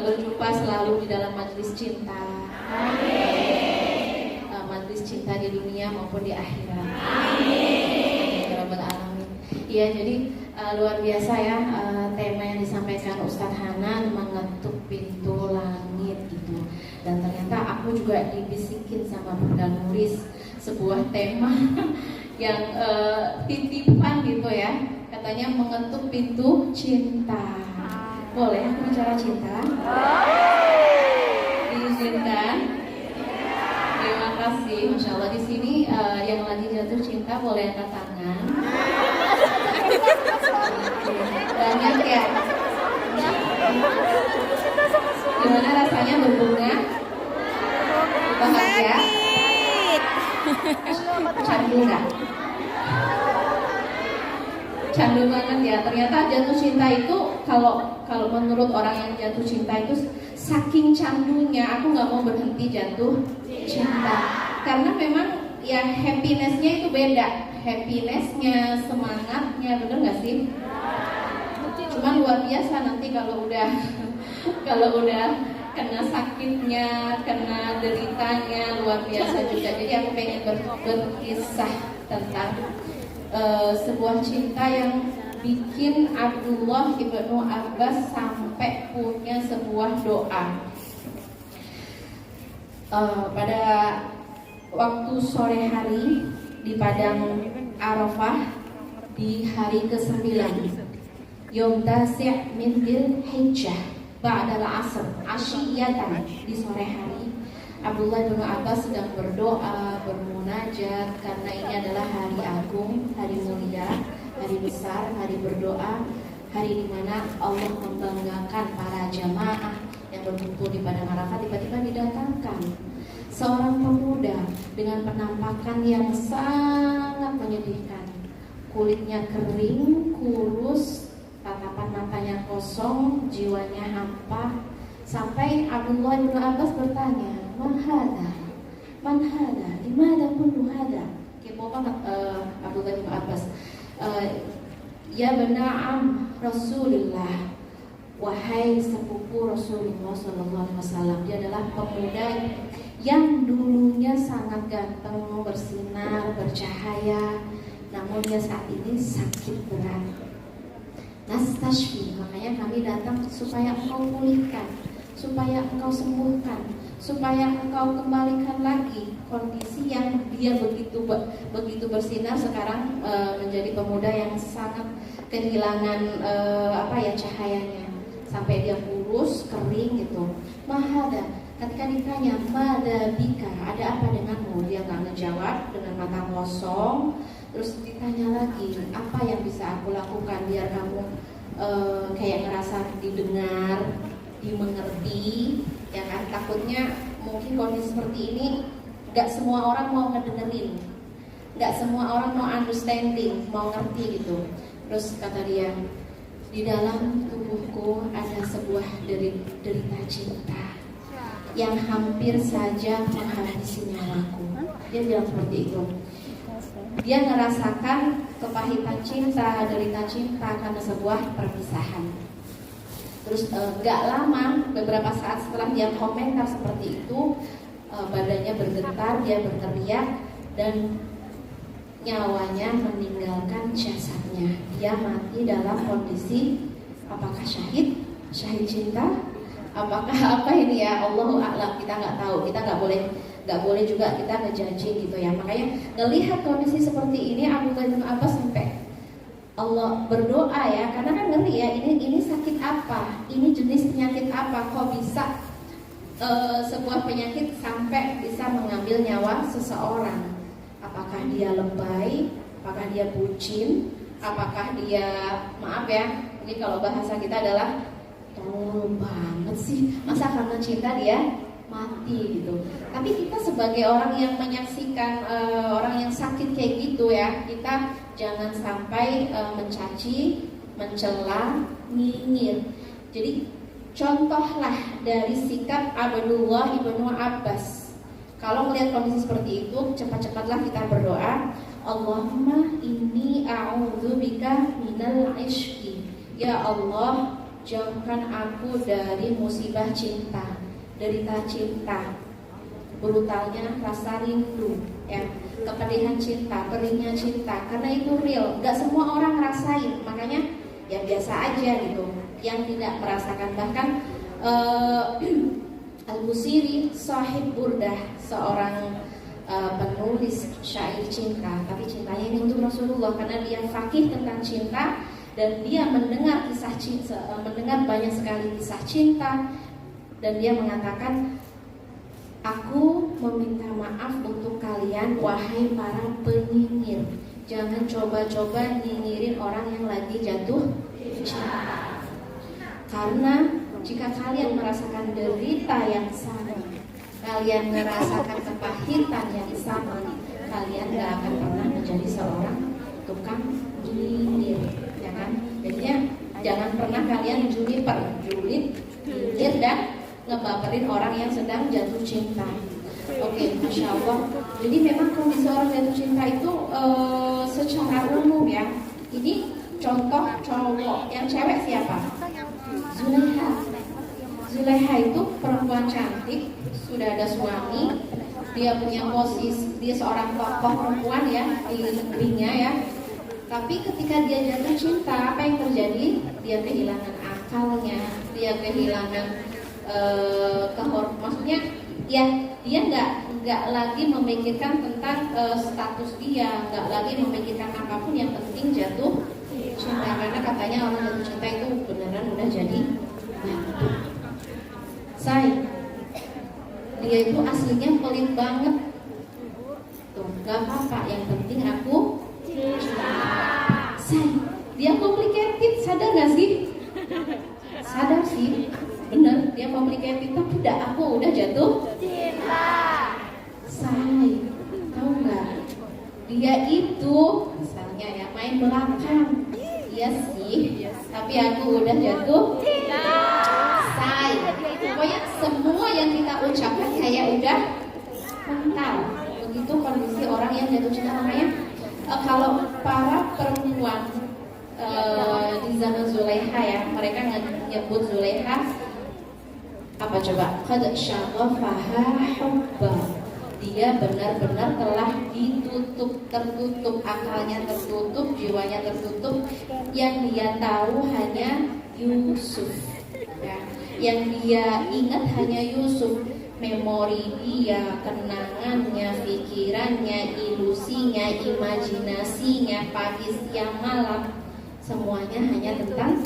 berjumpa selalu di dalam majelis cinta. Majelis cinta di dunia maupun di akhirat. Amin. Ya Rabbal Alamin. Iya, jadi luar biasa ya tema yang disampaikan Ustadz Hanan, mengetuk pintu langit gitu. Dan ternyata aku juga dibisikin sama Bunda Nuris sebuah tema yang titipan gitu ya. Katanya mengetuk pintu cinta. Boleh aku bicara cinta? Diizinkan? Terima kasih. Masya Allah, di sini yang lagi jatuh cinta boleh angkat tangan. Banyak ya. Gimana rasanya berbunga? Bahagia? Candu nggak? Candu banget ya. Ternyata jatuh cinta itu kalau menurut orang yang jatuh cinta itu saking candunya, aku nggak mau berhenti jatuh cinta. Karena memang ya happinessnya itu beda. Happinessnya, semangatnya, bener nggak sih? Cuman luar biasa nanti kalau udah kena sakitnya, kena deritanya, luar biasa juga. Jadi aku pengen berkisah tentang sebuah cinta yang bikin Abdullah ibnu Abbas sampai punya sebuah doa. Pada waktu sore hari di padang Arafah di hari ke-9 Yom Tasi' min Dzul Hijjah ba'dal asr asyiyatan, di sore hari Abdullah bin Abbas sedang berdoa, bermunajat, karena ini adalah hari agung, hari mulia, hari besar, hari berdoa, hari di mana Allah membanggakan para jamaah yang berkumpul di padang Arafah. Tiba-tiba didatangkan seorang pemuda dengan penampakan yang sangat menyedihkan. Kulitnya kering, kurus, tatapan matanya kosong, jiwanya hampa. Sampai Abdullah bin Abbas bertanya, Man hada, dimana kullu hada? Kepo banget Abdullah bin Abbas. Ya bena'am Rasulullah, wahai sepupu Rasulullah sallallahu alaihi wasallam. Dia adalah pemuda yang dulunya sangat ganteng, bersinar, bercahaya, namun dia saat ini sakit berat. Nastashfi, makanya kami datang supaya engkau pulihkan, supaya engkau sembuhkan, supaya engkau kembalikan lagi kondisi yang dia begitu bersinar sekarang menjadi pemuda yang sangat kehilangan cahayanya, sampai dia kurus, kering gitu. Mahada, ketika ditanya mada bika, ada apa denganmu, dia nggak ngejawab, dengan mata kosong. Terus ditanya lagi, apa yang bisa aku lakukan biar kamu kayak ngerasa didengar, dimengerti, ya kan? Takutnya mungkin kondisi seperti ini nggak semua orang mau ngedengerin, nggak semua orang mau understanding, mau ngerti gitu. Terus kata dia, di dalam tubuhku ada sebuah derita cinta yang hampir saja menghabisi nyawaku. Dia bilang seperti itu. Dia merasakan kepahitan cinta, derita cinta karena sebuah perpisahan. Terus gak lama, beberapa saat setelah dia komentar seperti itu, badannya bergetar, dia berteriak, dan nyawanya meninggalkan jasadnya. Dia mati dalam kondisi apakah syahid cinta, apakah apa ini ya, Allahu a'lam, kita nggak tahu, kita nggak boleh juga kita ngejudging gitu ya. Makanya ngelihat kondisi seperti ini, Abdullah bin Abbas sampai Allah berdoa ya, karena kan ngeri ya, ini sakit apa, ini jenis penyakit apa, kok bisa sebuah penyakit sampai bisa mengambil nyawa seseorang. Apakah dia lebay, apakah dia bucin, apakah dia, maaf ya, ini kalau bahasa kita adalah tolol banget sih, masa karena cinta dia mati gitu. Tapi kita sebagai orang yang menyaksikan orang yang sakit kayak gitu ya, kita jangan sampai mencaci, mencela, nyinyir. Jadi contohlah dari sikap Abdullah ibnu Abbas. Kalau melihat kondisi seperti itu, cepat-cepatlah kita berdoa, Allahumma inni a'udzubika minal ishqi. Ya Allah, jauhkan aku dari musibah cinta, derita cinta, brutalnya rasa rindu, ya, kepedihan cinta, keringnya cinta, karena itu real, gak semua orang ngerasain, makanya ya biasa aja gitu, yang tidak merasakan. Bahkan Al-Busiri, sahib Burdah, seorang penulis syair cinta, tapi cintanya ini untuk Rasulullah karena dia fakih tentang cinta dan dia mendengar kisah cinta, mendengar banyak sekali kisah cinta, dan dia mengatakan, aku meminta maaf untuk kalian wahai para penyinyir, jangan coba-coba nyinyirin orang yang lagi jatuh cinta, karena jika kalian merasakan derita yang sama, kalian merasakan kepahitan yang sama, kalian gak akan pernah menjadi seorang tukang nyinyir. kan. Jadinya jangan pernah kalian julid, dan ngebaperin orang yang sedang jatuh cinta. Oke, Masya Allah. Jadi memang kondisi orang jatuh cinta itu secara umum ya. Ini contoh cowok, yang cewek siapa? Zulaiha. Zulaiha itu perempuan cantik, sudah ada suami, dia punya posisi, dia seorang tokoh perempuan ya di negerinya ya. Tapi ketika dia jatuh cinta, apa yang terjadi? Dia kehilangan akalnya, dia kehilangan maksudnya ya dia nggak lagi memikirkan tentang status dia, nggak lagi memikirkan apapun, yang penting jatuh cinta. Karena katanya orang jatuh cinta itu beneran udah jadi batu. Dia itu aslinya pelit banget. Tuh, gak apa-apa, yang penting aku cinta. Dia complicated, sadar gak sih? Sadar sih, bener, dia complicated, tapi aku udah jatuh cinta. Tahu nggak? Dia itu misalnya ya main belakang, iya sih, tapi aku udah jatuh cinta. Pokoknya semua yang kita ucapkan kayak udah mental. Begitu kondisi orang yang jatuh cinta. Makanya kalau para perempuan di zaman Zulaiha ya, mereka nyebut Zulaiha apa coba? Qad syaghafaha hubba. Dia benar-benar telah tertutup akalnya, tertutup jiwanya, tertutup. Yang dia tahu hanya Yusuf ya. Yang dia ingat hanya Yusuf. Memori dia, kenangannya, pikirannya, ilusinya, imajinasinya, pagi siang malam, semuanya hanya tentang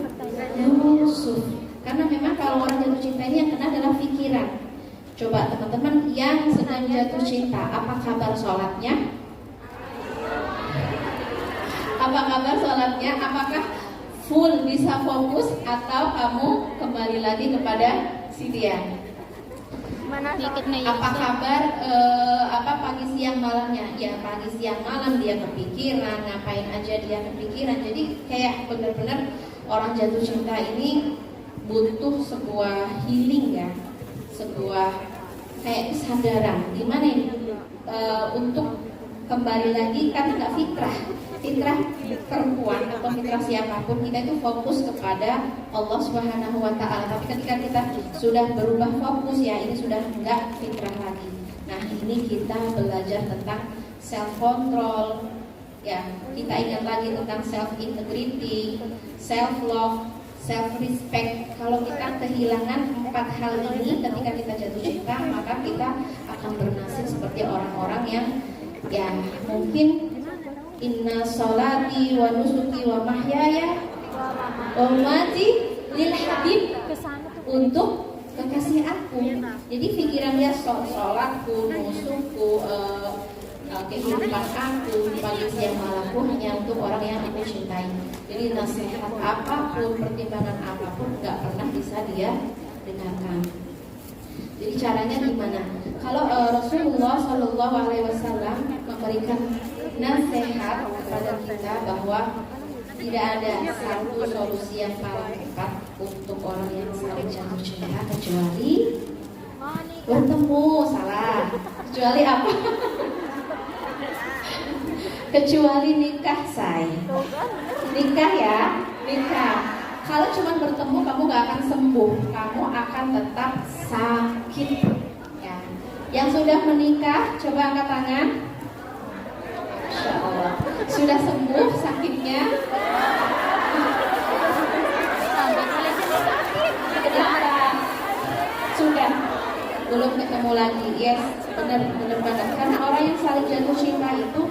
Yusuf. Karena memang kalau orang jatuh cinta ini yang kena adalah pikiran. Coba teman-teman yang sedang jatuh cinta, apa kabar sholatnya? Apa kabar sholatnya? Apakah full bisa fokus atau kamu kembali lagi kepada si dia? Apa kabar pagi siang malamnya? Ya pagi siang malam dia kepikiran, ngapain aja dia kepikiran. Jadi kayak benar-benar orang jatuh cinta ini butuh sebuah healing ya, sebuah kayak kesadaran gimana ini untuk kembali lagi, karena nggak fitrah perempuan atau fitrah siapapun, kita itu fokus kepada Allah Subhanahu wa Ta'ala. Tapi ketika kita sudah berubah fokus ya, ini sudah nggak fitrah lagi. Nah ini kita belajar tentang self control ya, kita ingat lagi tentang self integrity, self love, self respect. Kalau kita kehilangan 4 hal ini ketika kita jatuh cinta, maka kita akan bernasib seperti orang-orang yang ya mungkin inna sholati wa nusuki wa mahyaya wa mamati lil habib, untuk kekasih aku. Jadi pikiran dia sholatku, nusukku, kehidupan aku, pagi siang malamku hanya untuk orang yang aku cintai. Jadi nasihat apapun, pertimbangan apapun gak pernah bisa dia dengarkan. Jadi caranya gimana? Kalau Rasulullah Shallallahu Alaihi Wasallam memberikan nasihat kepada kita bahwa tidak ada satu solusi yang paling tepat untuk orang yang saling jatuh cinta kecuali bertemu. Salah. Kecuali apa? Kecuali nikah, nikah ya, nikah. Kalau cuma bertemu kamu gak akan sembuh, kamu akan tetap sakit ya. Yang sudah menikah coba angkat tangan. Masya Allah, sudah sembuh sakitnya? Sudah, belum ketemu lagi. Yes, benar banget. Karena orang yang saling jatuh cinta itu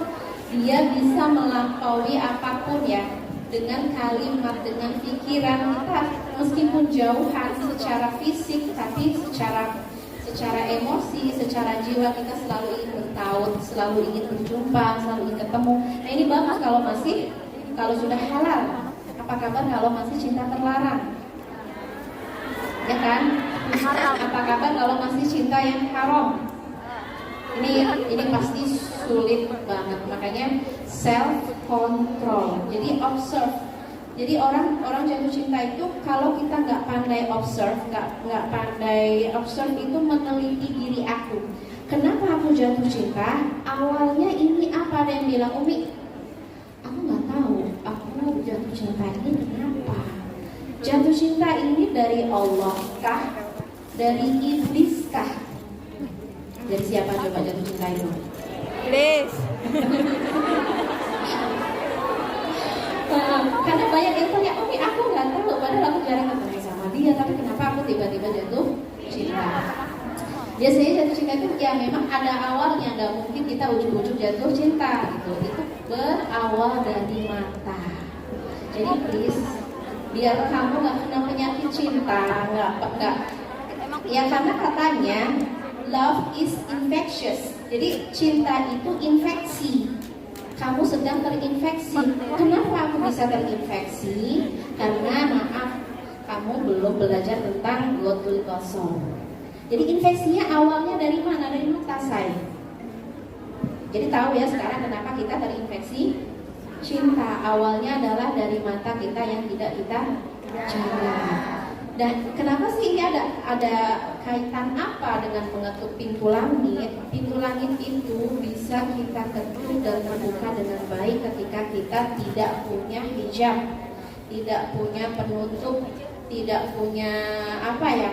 dia bisa melampaui apapun ya, dengan kalimat, dengan pikiran kita, meskipun jauhan secara fisik, tapi secara emosi, secara jiwa kita selalu ingin bertaut, selalu ingin berjumpa, selalu ingin ketemu. Nah ini bagus kalau sudah halal. Apa kabar kalau masih cinta terlarang? Ya kan? Apa kabar kalau masih cinta yang haram? Ini pasti sulit banget. Makanya self control. Jadi observe Jadi orang jatuh cinta itu kalau kita nggak pandai observe itu meneliti diri aku. Kenapa aku jatuh cinta? Awalnya ini apa? Ada yang bilang, Umi, aku nggak tahu. Aku jatuh cinta ini kenapa? Jatuh cinta ini dari Allah kah? Dari iblis kah? Dari siapa coba jatuh cinta itu? Please. Karena banyak yang tanya, Umi aku nggak tahu, padahal aku jarang ketemu sama dia, tapi kenapa aku tiba-tiba jatuh cinta? Biasanya jatuh cinta itu ya memang ada awalnya, nggak mungkin kita ujuk-ujuk jatuh cinta gitu. Itu berawal dari mata. Jadi please, biar kamu nggak kena penyakit cinta, nggak. Ya karena katanya love is infectious. Jadi cinta itu infeksi. Kamu sedang terinfeksi. Kenapa aku bisa terinfeksi? Karena maaf, kamu belum belajar tentang Ghodul Basar. Jadi infeksinya awalnya dari mana? Dari mata saya. Jadi tahu ya sekarang kenapa kita terinfeksi cinta. Awalnya adalah dari mata kita yang tidak kita jaga. Dan kenapa sih ini ada kaitan apa dengan mengetuk pintu langit? Pintu langit itu bisa kita ketuk dan terbuka dengan baik ketika kita tidak punya hijab, tidak punya penutup, tidak punya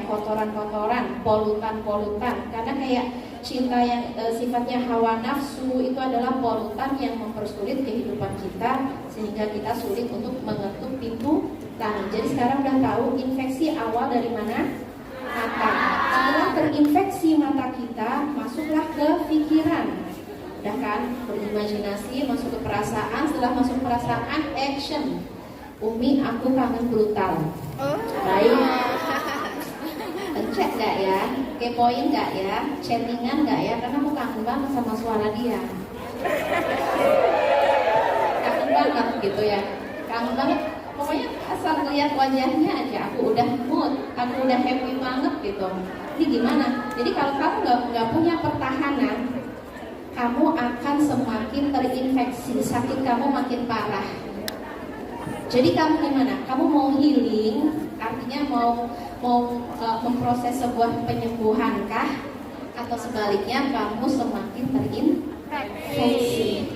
kotoran-kotoran, polutan-polutan. Karena kayak cinta yang sifatnya hawa nafsu itu adalah polutan yang mempersulit kehidupan kita sehingga kita sulit untuk mengetuk pintu langit. Jadi sekarang udah tahu infeksi awal dari mana? Mata. Setelah terinfeksi mata kita, masuklah ke pikiran. Udah kan? Berimajinasi, masuk ke perasaan. Setelah masuk perasaan, action. Umi, aku kangen brutal. Baik. Cek gak ya? Kepoin gak ya? Chattingan gak ya? Karena aku kangen banget sama suara dia. Kangen banget gitu ya. Kangen banget. Pokoknya asal ngeliat wajahnya aja aku udah mood, aku udah happy banget gitu. Ini gimana? Jadi kalau kamu nggak punya pertahanan, kamu akan semakin terinfeksi, sakit kamu makin parah. Jadi kamu gimana? Kamu mau healing, artinya mau memproses sebuah penyembuhankah? Atau sebaliknya kamu semakin terinfeksi?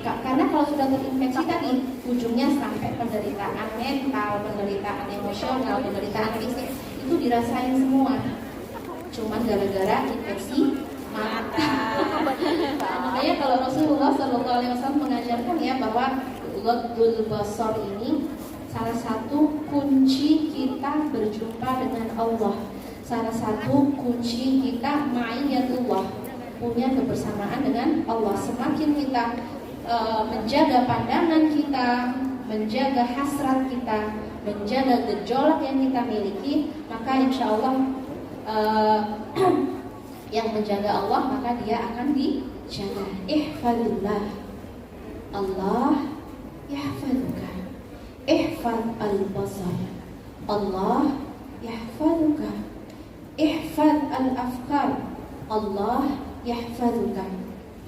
Karena kalau sudah terinfeksi tadi, ujungnya sampai penderitaan mental, penderitaan emosional, penderitaan fisik itu dirasain semua. Cuman gara-gara infeksi mata. Makanya kalau Rasulullah SAW mengajarkan ya bahwa Ghodul Basar ini salah satu kunci kita berjumpa dengan Allah. Salah satu kunci kita ma'iyatullah, punya kebersamaan dengan Allah. Semakin kita menjaga pandangan kita, menjaga hasrat kita, menjaga gejolak yang kita miliki, maka insya Allah yang menjaga Allah maka dia akan dijaga. Ihfadillah, Allah yahfaduka. Ihfad al-basar, Allah yahfaduka. Ihfad al-afkar, Allah yahfaduka.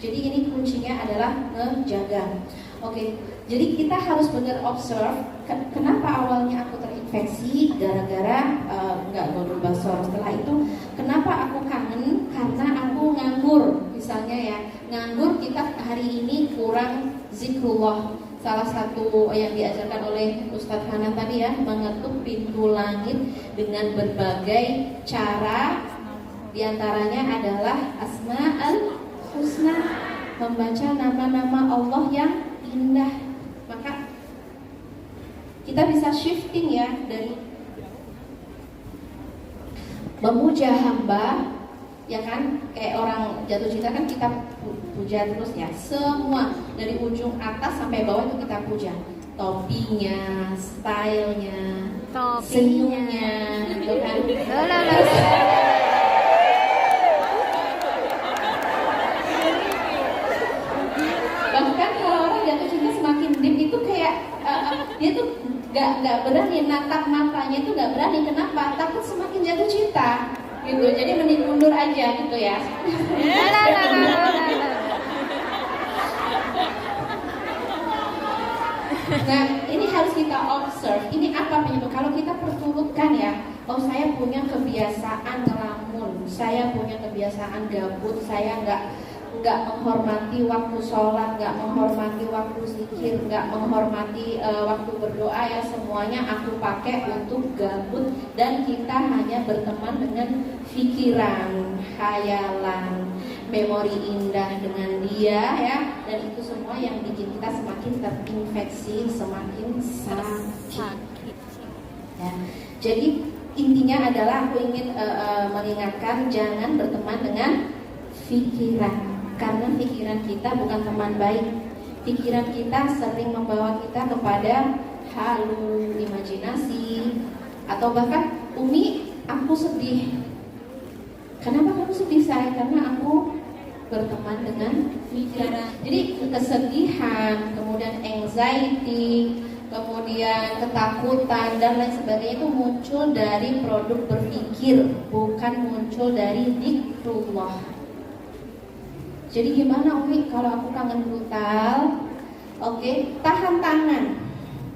Jadi ini kuncinya adalah menjaga. Oke, jadi kita harus benar observe. Kenapa awalnya aku terinfeksi gara-gara nggak Ghodul Basar. Setelah itu, kenapa aku kangen? Karena aku nganggur. Misalnya ya, nganggur kita hari ini kurang zikrullah. Salah satu yang diajarkan oleh Ustadz Hanan tadi ya, mengetuk pintu langit dengan berbagai cara. Di antaranya adalah Asma'ul Husna, membaca nama-nama Allah yang indah. Maka kita bisa shifting ya dari memuja hamba, ya kan, kayak orang jatuh cinta kan kita puja terus ya, semua dari ujung atas sampai bawah itu kita puja. Topinya, stylenya, senyumnya, gitu kan. Bahkan kalau orang jatuh cinta semakin deep itu kayak dia tuh nggak berani natap matanya, itu nggak berani. Kenapa? Takut semakin jatuh cinta gitu. Jadi mending mundur aja gitu ya. Nah, ini harus kita observe. Ini Kalau kita perturutkan ya, oh saya punya kebiasaan ngelamun, saya punya kebiasaan gabut, saya nggak menghormati waktu sholat, nggak menghormati waktu zikir, nggak menghormati waktu berdoa, ya semuanya aku pakai untuk gabut, dan kita hanya berteman dengan pikiran, khayalan, memori indah dengan dia ya, dan itu semua yang bikin kita semakin terinfeksi, semakin sakit. Ya. Jadi intinya adalah aku ingin mengingatkan jangan berteman dengan pikiran. Karena pikiran kita bukan teman baik. Pikiran kita sering membawa kita kepada halu, imajinasi, atau bahkan Umi, aku sedih. Kenapa kamu sedih saya? Karena aku berteman dengan pikiran. Jadi kesedihan, kemudian anxiety, kemudian ketakutan dan lain sebagainya itu muncul dari produk berpikir, bukan muncul dari zikrullah. Jadi gimana Umi kalau aku kangen brutal? Oke, tahan tangan,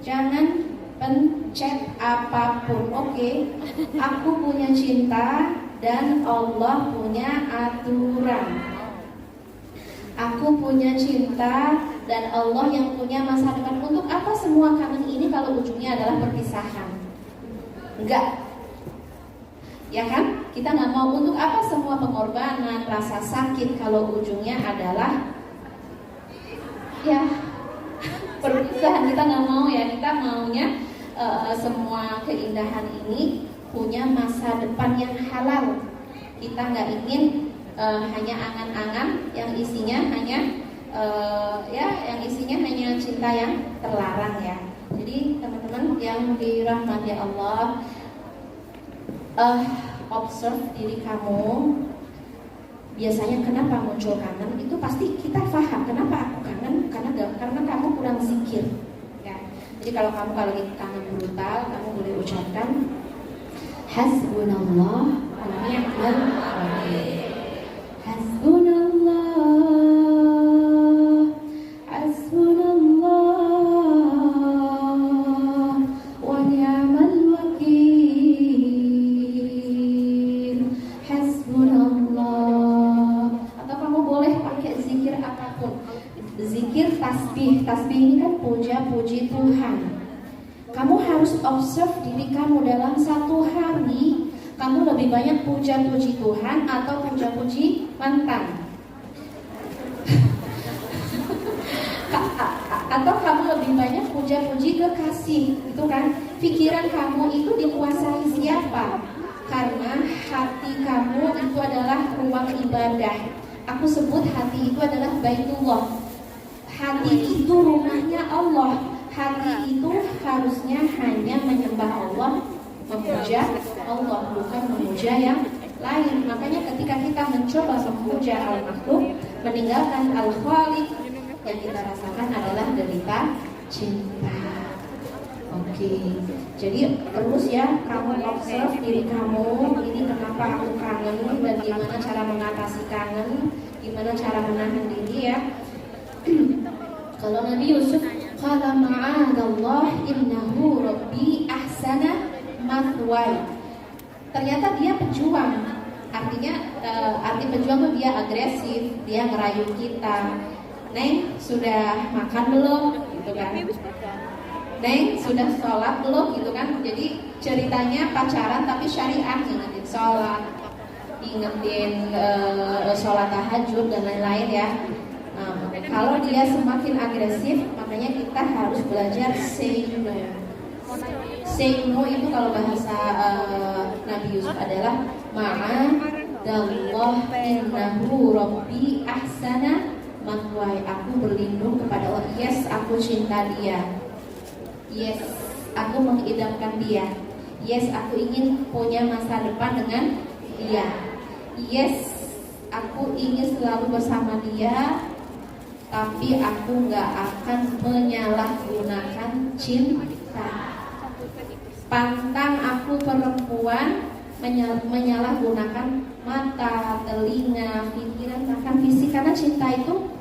jangan pencet apapun. Oke, aku punya cinta dan Allah punya aturan. Aku punya cinta dan Allah yang punya masa depan. Untuk apa semua kangen ini kalau ujungnya adalah perpisahan? Enggak, ya kan? Kita nggak mau. Untuk apa semua pengorbanan, rasa sakit kalau ujungnya adalah ya perpisahan? Kita nggak mau ya. Kita maunya semua keindahan ini punya masa depan yang halal. Kita nggak ingin hanya angan-angan yang isinya hanya yang isinya hanya cinta yang terlarang ya. Jadi teman-teman yang dirahmati Allah, observe diri kamu. Biasanya kenapa muncul kangen? Itu pasti kita paham kenapa aku kangen, karena kamu kurang zikir ya. Jadi kalau kamu lagi kangen brutal, kamu boleh ucapkan hasbunallah wa ni'mal wakil. Hasbunallah, hasbunallah wa ni'mal wakil. Hasbunallah. Atau kamu boleh pakai zikir apapun. Zikir tasbih. Tasbih ini kan puja-puji Tuhan. Kamu harus observe diri kamu dalam satu hari. Kamu lebih banyak puja-puji Tuhan atau puja-puji mantan? Atau kamu lebih banyak puja-puji kekasih? Itu kan pikiran kamu itu dikuasai siapa? Karena hati kamu itu adalah ruang ibadah. Aku sebut hati itu adalah Baitullah. Hati itu rumahnya Allah. Hati itu harusnya hanya menyembah Allah, memuja Allah, bukan memuja yang lain. Makanya ketika kita mencoba memuja al-makhluk, meninggalkan al-khaliq, yang kita rasakan adalah derita cinta. Oke. Jadi terus ya, kamu observe diri kamu, ini kenapa aku kangen dan gimana cara mengatasi kangen, gimana cara menahan diri ya. Kalau Nabi Yusuf qala ma'adallah innahu rabbi ahsana mathwaya. Ternyata dia pejuang. Artinya arti pejuang itu dia agresif, dia ngerayu kita. Neng, sudah makan belum? Gitu kan. Neng, sudah sholat belum? Gitu kan. Jadi ceritanya pacaran tapi syariah, ingetin sholat, ingetin sholat tahajud dan lain-lain ya. Kalau dia semakin agresif, makanya kita harus belajar say no. Say no itu kalau bahasa Nabi Yusuf adalah ma'adallah innahu rabbi ahsana mathwaya. Aku berlindung kepada Allah. Yes, aku cinta dia. Yes, aku mengidamkan dia. Yes, aku ingin punya masa depan dengan dia. Yes, aku ingin selalu bersama dia. Tapi aku gak akan menyalahgunakan cinta. Pantang aku perempuan menyalahgunakan mata, telinga, pikiran, bahkan fisik. Karena cinta itu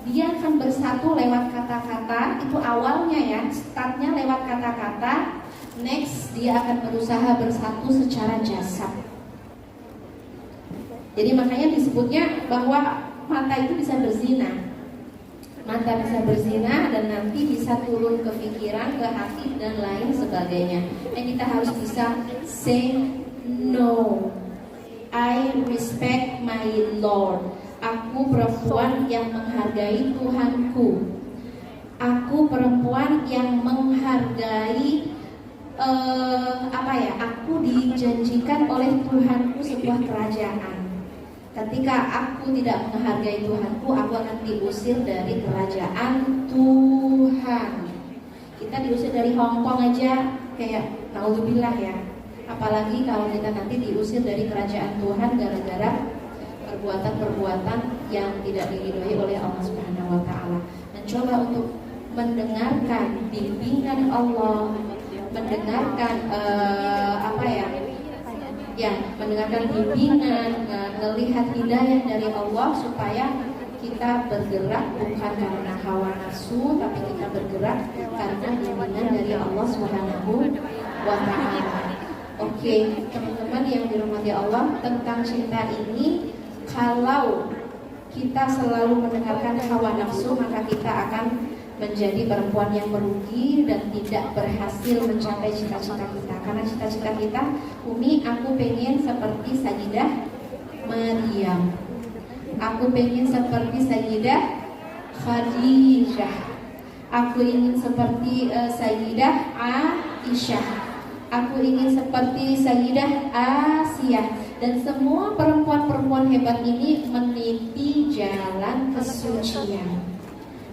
Dia akan bersatu lewat kata-kata. Itu awalnya ya, startnya lewat kata-kata. Next, dia akan berusaha bersatu secara jasad. Jadi makanya disebutnya bahwa mata itu bisa berzina. Mata bisa berzina dan nanti bisa turun ke pikiran, ke hati dan lain sebagainya. Dan kita harus bisa say no. I respect my Lord. Aku perempuan yang menghargai Tuhanku. Aku perempuan yang menghargai aku dijanjikan oleh Tuhanku sebuah kerajaan. Ketika aku tidak menghargai Tuhanku, aku akan diusir dari kerajaan Tuhan. Kita diusir dari Hong Kong aja kayak naudzubillah ya. Apalagi kalau kita nanti diusir dari kerajaan Tuhan gara-gara perbuatan-perbuatan yang tidak diridhoi oleh Allah Subhanahu wa taala. Mencoba untuk mendengarkan bimbingan Allah, mendengarkan mendengarkan bimbingan, melihat hidayah dari Allah supaya kita bergerak bukan karena hawa nafsu, tapi kita bergerak karena bimbingan dari Allah Subhanahu wa taala. Oke, teman-teman yang dirahmati Allah, tentang cinta ini, kalau kita selalu mendengarkan hawa nafsu, maka kita akan menjadi perempuan yang merugi dan tidak berhasil mencapai cita-cita kita. Karena cita-cita kita, Umi, aku pengen seperti Sayyidah Maryam, aku pengen seperti Sayyidah Khadijah, aku ingin seperti Sayyidah Aisyah, aku ingin seperti Sayyidah Asiyah. Dan semua perempuan-perempuan hebat ini meniti jalan kesucian,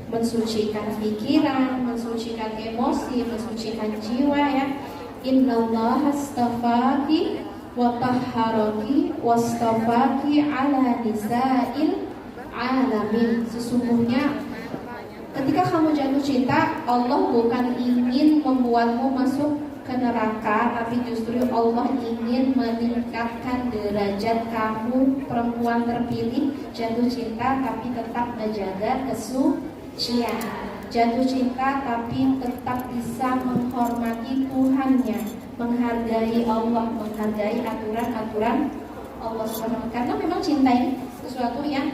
mensucikan pikiran, mensucikan emosi, mensucikan jiwa ya. Innallaha astafaki wa tahharaki wastafaki ala nisa'il alamin. Sesungguhnya ketika kamu jatuh cinta, Allah bukan ingin membuatmu masuk ke neraka, tapi justru Allah ingin meningkatkan derajat kamu, perempuan terpilih. Jatuh cinta tapi tetap menjaga kesucian, jatuh cinta tapi tetap bisa menghormati Tuhannya, menghargai Allah, menghargai aturan-aturan Allah SWT. Karena memang cinta ini sesuatu yang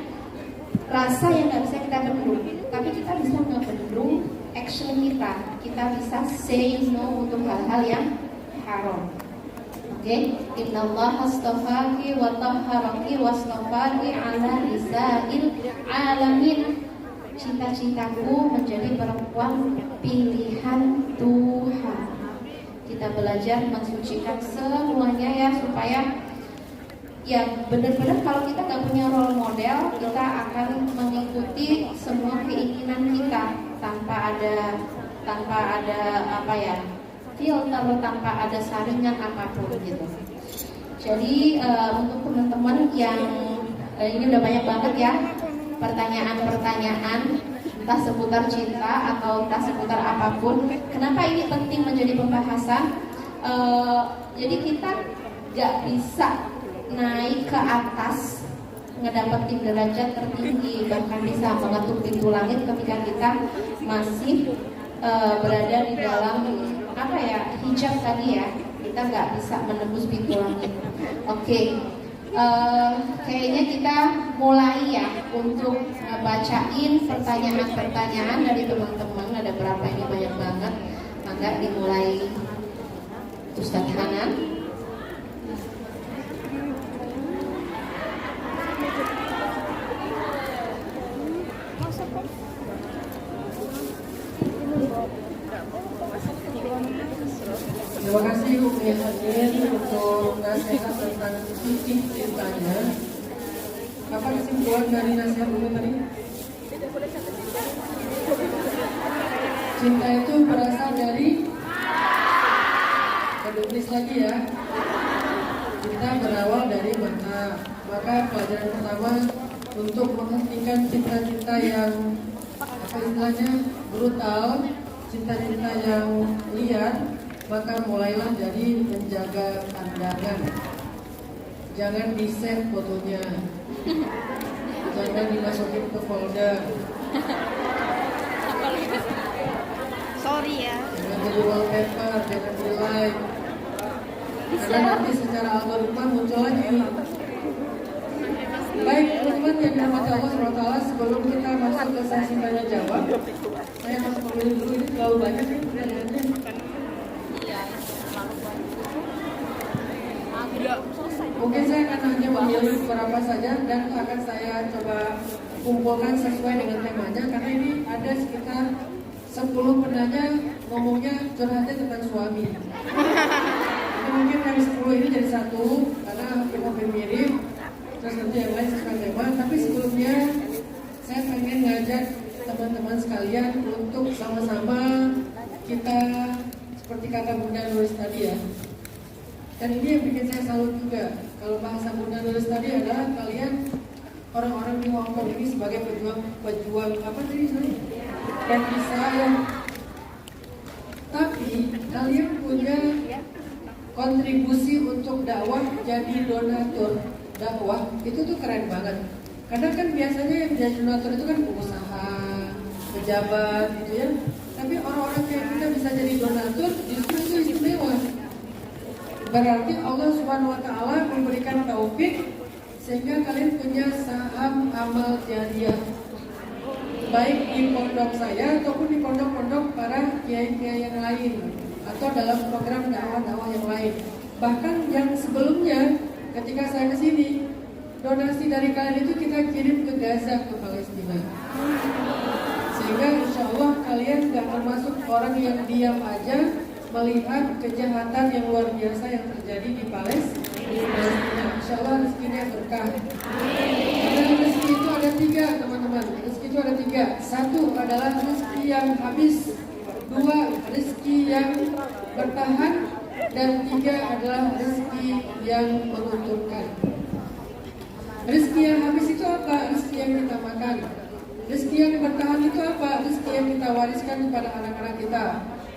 rasa yang nggak bisa kita bendung, tapi kita bisa ngebendung action kita. Kita bisa say no untuk hal-hal yang haram. Oke, innallaha astafaki wa tahharaki wastafaki ala nisa'il alamin. Cita-citaku menjadi perempuan pilihan Tuhan. Kita belajar mensucikan semuanya ya, supaya ya benar-benar kalau kita nggak punya role model, kita akan mengikuti semua keinginan kita tanpa ada filter, tanpa ada saringan apapun gitu. Jadi untuk teman-teman yang ini udah banyak banget ya pertanyaan-pertanyaan, entah seputar cinta atau entah seputar apapun. Kenapa ini penting menjadi pembahasan? Jadi kita nggak bisa naik ke atas, ngedapetin derajat tertinggi, bahkan bisa mengetuk pintu langit ketika kita masih berada di dalam hijab tadi ya. Kita nggak bisa menembus pintu langit. Oke, kayaknya kita mulai ya untuk bacain pertanyaan-pertanyaan dari teman-teman. Ada berapa ini, banyak banget. Maka dimulai Ustadz Hanan. Terima kasih Umi Hanin untuk nasihat tentang suci cintanya. Apa kesimpulan dari nasihat Umi tadi? Cinta itu berasal dari tulis lagi ya. Cinta berawal dari mata. Maka pelajaran pertama untuk menghentikan cinta-cinta yang brutal, cinta-cinta yang liar, maka mulailah dari menjaga pandangan. Jangan di-save fotonya. Jangan dimasukin ke folder. Sorry ya. Jangan jadi wallpaper, jangan di like. Karena nanti secara algoritma muncul lagi. Baik teman-teman yang dirahmati Allah SWT, sebelum kita masuk ke sesi tanya jawab, saya harus memilih dulu, ini terlalu banyak nih pertanyaannya. Mungkin saya akan hanya memilih beberapa saja dan akan saya coba kumpulkan sesuai dengan temanya, karena ini ada sekitar 10 penanya ngomongnya curhatnya tentang suami. Jadi mungkin dari 10 ini jadi satu karena hampir mirip. Terus nanti yang lain sesuai tema. Tapi sebelumnya saya pengen ngajak teman-teman sekalian untuk sama-sama kita seperti kata Bunda Nuris tadi ya. Dan ini yang bikin saya salut juga. Kalau bahasa Bunda Nuris tadi adalah kalian orang-orang di Hong Kong ini sebagai pejuang apa tadi sorry? Sayang. Tapi kalian punya kontribusi untuk dakwah, jadi donatur dakwah itu tuh keren banget. Karena kan biasanya yang jadi donatur itu kan pengusaha, pejabat gitu ya. Tapi orang-orang kayak kita bisa jadi donatur justru itu istimewa. Berarti Allah Subhanahu Wa Taala memberikan taufik sehingga kalian punya saham amal jariah, baik di pondok saya ataupun di pondok-pondok para kiai-kiai yang lain atau dalam program dakwah-dakwah yang lain. Bahkan yang sebelumnya ketika saya ke sini, donasi dari kalian itu kita kirim ke Gaza, ke Palestina. Sehingga insya Allah kalian gak termasuk orang yang diam aja melihat kejahatan yang luar biasa yang terjadi di Palestina. Insya Allah rezekinya berkah. Karena rezeki itu ada 3 teman-teman. Rezeki itu ada 3. 1 adalah rezeki yang habis, 2 rezeki yang bertahan, dan 3 adalah rezeki yang menguntungkan. Rezeki yang habis itu apa? Rezeki yang kita makan. Rezeki yang bertahan itu apa? Rezeki yang kita wariskan kepada anak-anak kita.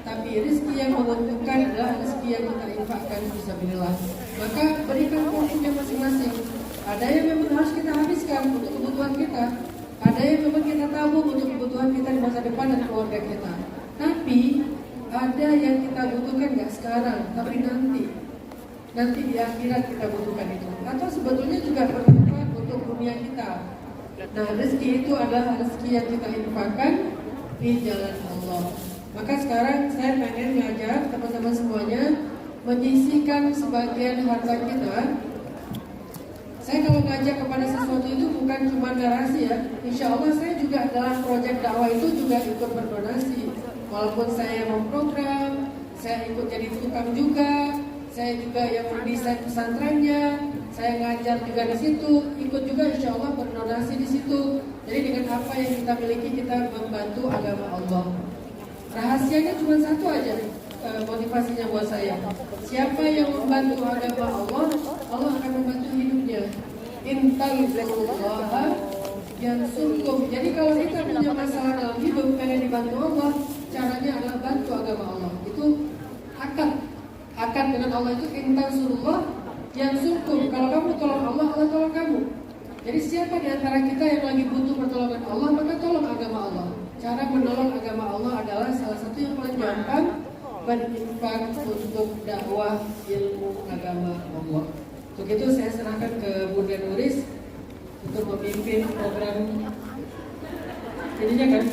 Tapi rezeki yang menguntungkan adalah rezeki yang kita infakkan fisabilillah. Maka berikan porsinya masing-masing. Ada yang memang harus kita habiskan untuk kebutuhan kita. Ada yang memang kita tabung untuk kebutuhan kita di masa depan dan keluarga kita. Tapi ada yang kita butuhkan nggak sekarang, tapi nanti di akhirat kita butuhkan itu. Atau sebetulnya juga bermanfaat untuk dunia kita. Nah, rezeki itu adalah rezeki yang kita infakkan di jalan Allah. Maka sekarang saya pengen ngajak teman-teman semuanya menyisihkan sebagian harta kita. Saya kalau ngajak kepada sesuatu itu bukan cuma narasi ya. Insya Allah saya juga dalam proyek dakwah itu juga ikut berdonasi. Walaupun saya memprogram, saya ikut jadi tukang juga, saya juga yang mendesain pesantrennya, saya ngajar juga di situ, ikut juga insya Allah berdonasi di situ. Jadi dengan apa yang kita miliki kita membantu agama Allah. Rahasianya cuma satu aja, motivasinya buat saya. Siapa yang membantu agama Allah, Allah akan membantu hidupnya. Intallaha yansurkum. Jadi kalau kita punya masalah dalam hidup, pengen dibantu Allah, caranya adalah bantu agama Allah. Itu akad dengan Allah itu intansurullah yansurkum. Kalau kamu tolong Allah, Allah tolong kamu. Jadi siapa di antara kita yang lagi butuh pertolongan Allah, maka tolong agama Allah. Cara menolong agama Allah adalah salah satu yang paling gampang, berinfak untuk dakwah ilmu agama Allah. Untuk itu saya serahkan ke Bunda Nuris untuk memimpin program jadinya kan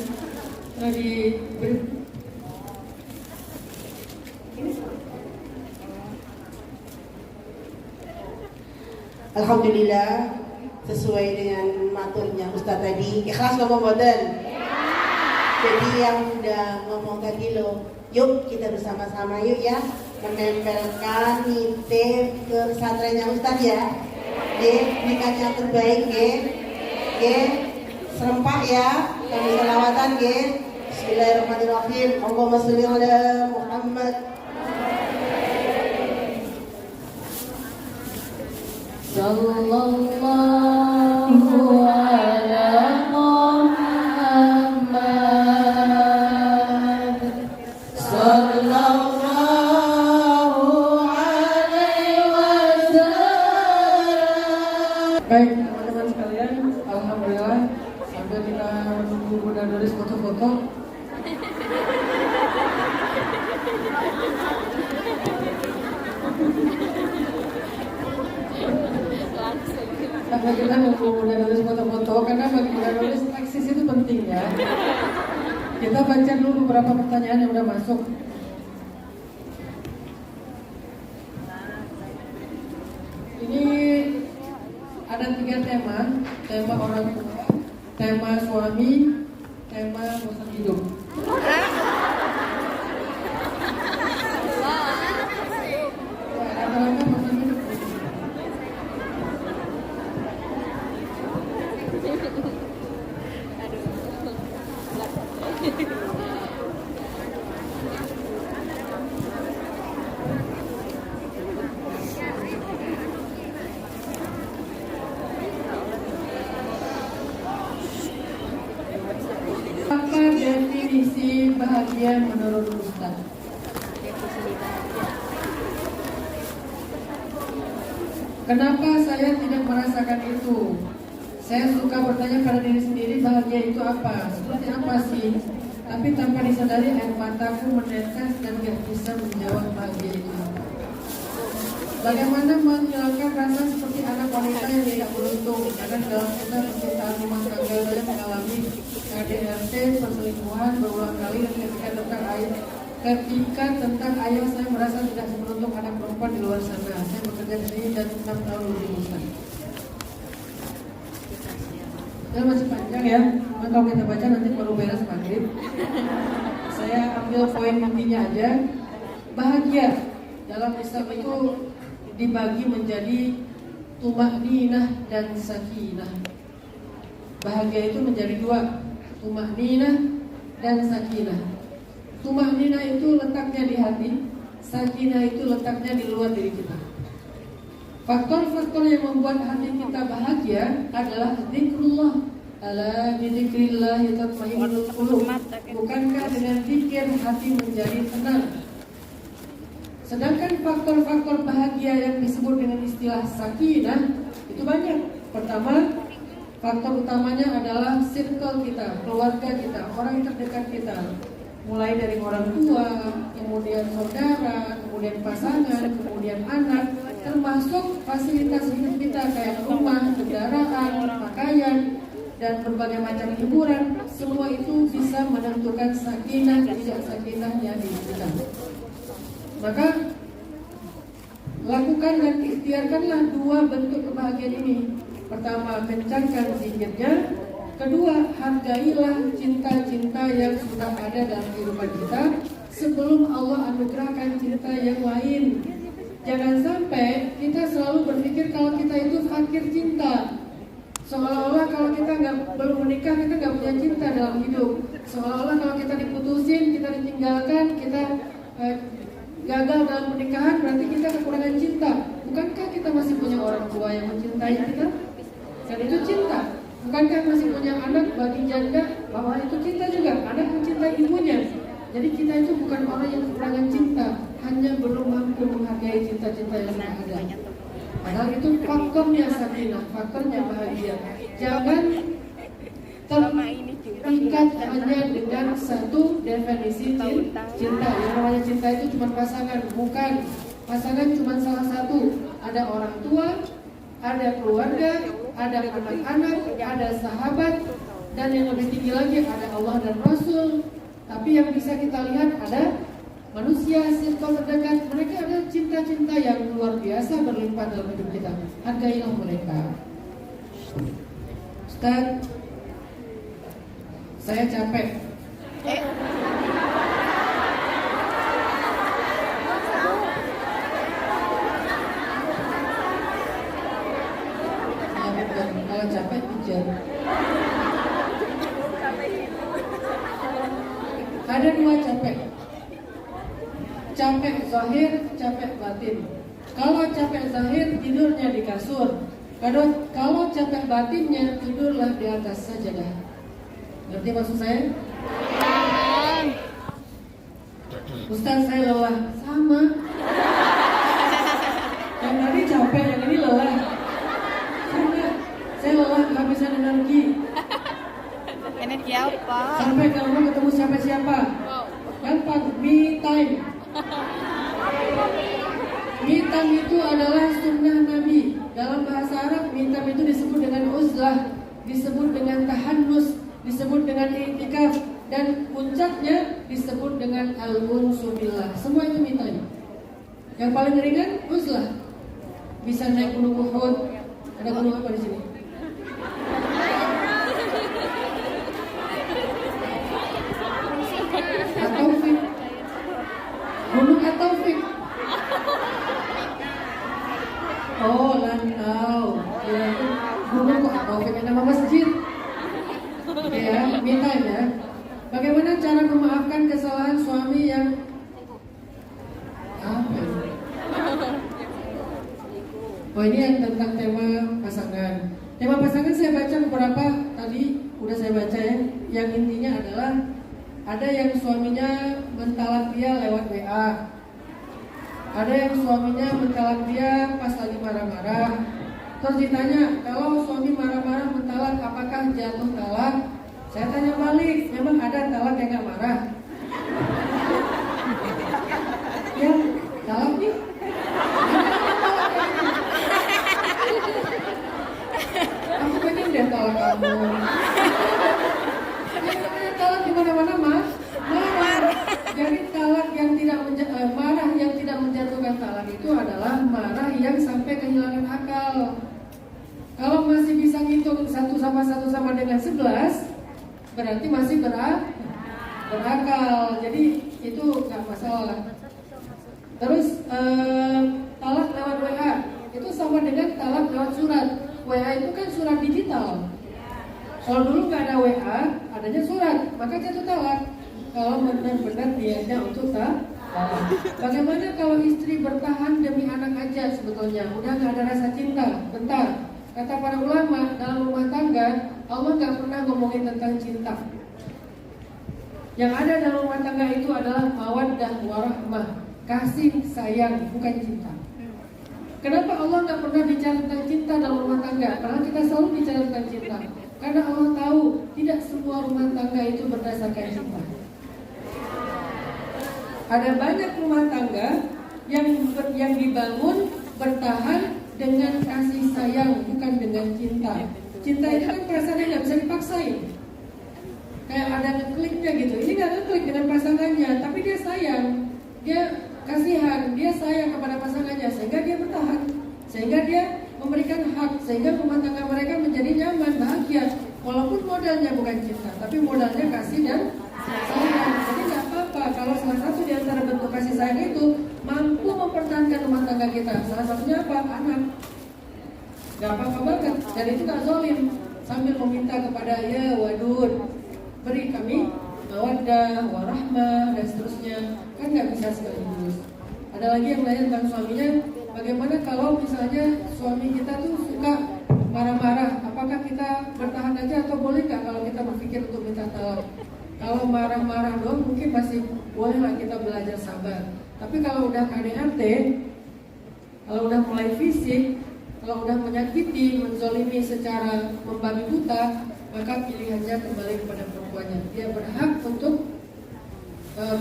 Alhamdulillah, sesuai dengan maturnya Ustaz tadi, ikhlas ngomong boten. Jadi yang udah ngomong tadi loh, yuk kita bersama-sama yuk ya menempelkan nitip ke pesantrennya Ustaz ya. Berikan yang terbaik serempak ya, kami selawatan Bismillahirrahmanirrahim. Allahumma sholli ala Muhammad. Sallallahu ala Muhammad. Sallallahu alaihi wasallam. Baik teman-teman sekalian, alhamdulillah Sambil kita menunggu Bunda Doris foto-foto. Sambil kita menunggu Bunda Doris foto-foto, karena bagi Bunda Doris eksis itu penting ya. Kita baca dulu beberapa pertanyaan yang udah masuk. Ini ada 3 tema. Tema orang tua, tema suami, tema bosan hidup. Rata-rata bosan hidup. Apa definisi bahagia menurut Ustaz? Kenapa saya tidak merasakan itu? Saya suka bertanya pada diri sendiri, bahagia itu apa? Seperti apa sih? Tapi tanpa disadari air mataku menetes dan gak bisa menjawab bahagia itu apa. Bagaimana menghilangkan rasa seperti anak wanita yang tidak beruntung? Karena dalam kita percintaan rumah tangga saya mengalami KDRT, perselingkuhan berulang kali, dan ketika tentang ayah saya merasa tidak seberuntung anak perempuan di luar sana. Saya bekerja di sini dan 6 tahun lebih bosan. Ya masih panjang ya, nah, kalau kita baca nanti baru beres maghrib. Saya ambil poin intinya aja. Bahagia dalam Islam itu dibagi menjadi tuma'ninah dan sakinah. Bahagia itu menjadi 2, tuma'ninah dan sakinah. Tuma'ninah itu letaknya di hati, sakinah itu letaknya di luar diri kita. Faktor-faktor yang membuat hati kita bahagia adalah zikrullah. Ala bizikrillah tatma'innul qulub. Bukankah dengan zikir hati menjadi tenang? Sedangkan faktor-faktor bahagia yang disebut dengan istilah sakinah itu banyak. Pertama, faktor utamanya adalah circle kita, keluarga kita, orang yang terdekat kita. Mulai dari orang tua, kemudian saudara, kemudian pasangan, kemudian anak, termasuk fasilitas hidup kita kayak rumah, kendaraan, pakaian, dan berbagai macam hiburan. Semua itu bisa menentukan sakinah tidak sakinahnya di kita. Maka lakukan dan ikhtiarkanlah 2 bentuk kebahagiaan ini. Pertama, kencangkan zikirnya. Kedua, hargailah cinta-cinta yang sudah ada dalam kehidupan kita sebelum Allah anugerahkan cinta yang lain. Jangan sampai kita selalu berpikir kalau kita itu fakir cinta. Seolah-olah kalau kita belum menikah, kita nggak punya cinta dalam hidup. Seolah-olah kalau kita diputusin, kita ditinggalkan, kita gagal dalam pernikahan, berarti kita kekurangan cinta. Bukankah kita masih punya orang tua yang mencintai kita? Dan itu cinta. Bukankah masih punya anak bagi janda, bahwa itu cinta juga, anak mencintai ibunya. Jadi kita itu bukan orang yang kekurangan cinta, hanya belum mampu menghargai cinta-cinta yang sudah ada. Padahal itu faktornya sakinah, faktornya bahagia. Jangan terikat hanya dengan satu definisi cinta. Yang namanya cinta itu cuma pasangan, bukan. Pasangan cuma salah satu. Ada orang tua, ada keluarga, ada anak-anak, ada sahabat, dan yang lebih tinggi lagi ada Allah dan Rasul. Tapi yang bisa kita lihat ada manusia, circle terdekat. Mereka ada cinta-cinta yang luar biasa berlimpah dalam hidup kita. Hargailah mereka. Ustaz, saya capek. Kalau capek pijar. Ada 2 capek. Capek zahir, capek batin. Kalau capek zahir, tidurnya di kasur. Kalau capek batinnya, tidurlah di atas sajadah. Ngerti maksud saya? Ustaz, saya lelah. Sama. Yang tadi capek, yang ini lelah. Saya lelah, kehabisan energi. Energi apa? Sampai kamu ketemu siapa-siapa. Gampang, me time. Me time itu adalah sunnah Nabi. Dalam bahasa Arab, me time itu disebut dengan uzlah, disebut dengan tahannus, disebut dengan i'tikaf, dan puncaknya disebut dengan al-unsu billah. Semua itu me time. Yang paling ringan uzlah. Bisa naik gunung Uhud. Ada gunung apa di sini? At-Taufik. Gunung At-Taufik. Oh, Lantau. Ya, itu gunung At-Taufik yang nama masjid. Ya, me time ya. Bagaimana cara memaafkan kesalahan suami yang apa ini? Oh, ini yang tentang tema pasangan. Tema pasangan saya baca beberapa tadi, udah saya baca ya. Yang intinya adalah ada yang suaminya mentalak dia lewat WA. Ada yang suaminya mentalak dia pas lagi marah-marah. Terus ditanya, kalau suami marah-marah mentalak, apakah jatuh talak? Saya tanya balik, memang ada talak yang gak marah? Ya, talak nih. Aku pengen deh talak kamu. Talak di mana-mana mas, marah. Jadi talak yang tidak marah yang tidak menjatuhkan talak itu adalah marah yang sampai kehilangan akal. Kalau masih bisa ngitung 1 sama dengan 11, berarti masih berakal. Jadi itu nggak masalah. Terus talak lewat WA itu sama dengan talak lewat surat. WA itu kan surat digital. Kalau dulu nggak ada WA, adanya surat, maka jatuh talak. Kalau benar-benar niatnya untuk talak. Bagaimana kalau istri bertahan demi anak aja sebetulnya, udah nggak ada rasa cinta? Bentar, kata para ulama dalam rumah tangga, Allah nggak pernah ngomongin tentang cinta. Yang ada dalam rumah tangga itu adalah mawaddah warahmah, kasih sayang, bukan cinta. Kenapa Allah nggak pernah bicara tentang cinta dalam rumah tangga? Karena kita selalu bicara tentang cinta. Karena Allah tahu tidak semua rumah tangga itu berdasarkan cinta. Ada banyak rumah tangga yang dibangun bertahan dengan kasih sayang, bukan dengan cinta. Cinta itu kan perasaan yang nggak bisa dipaksain. Kayak ada ngekliknya gitu. Ini nggak ngeklik dengan pasangannya, tapi dia sayang, dia kasihan, dia sayang kepada pasangannya, sehingga dia bertahan, sehingga dia memberikan hak, sehingga rumah tangga mereka menjadi nyaman, bahagia. Walaupun modalnya bukan cinta, tapi modalnya kasih dan sayang. Jadi nggak apa-apa kalau salah satu di antara bentuk kasih sayang itu mampu mempertahankan rumah tangga kita. Salah satunya apa? Anak. Gak apa-apa banget. Dan itu gak zalim. Sambil meminta kepada ya wadud, beri kami mawaddah, warahmah, dan seterusnya. Kan gak bisa sekaligus. Ada lagi yang lain tentang suaminya. Bagaimana kalau misalnya suami kita tuh suka marah-marah? Apakah kita bertahan aja atau boleh gak kalau kita berpikir untuk minta talak? Kalau marah-marah doang mungkin masih bolehlah kita belajar sabar. Tapi kalau udah KDRT, kalau udah mulai fisik, kalau udah menyakiti, menzolimi secara membabi buta, maka pilihannya kembali kepada perempuannya. Dia berhak untuk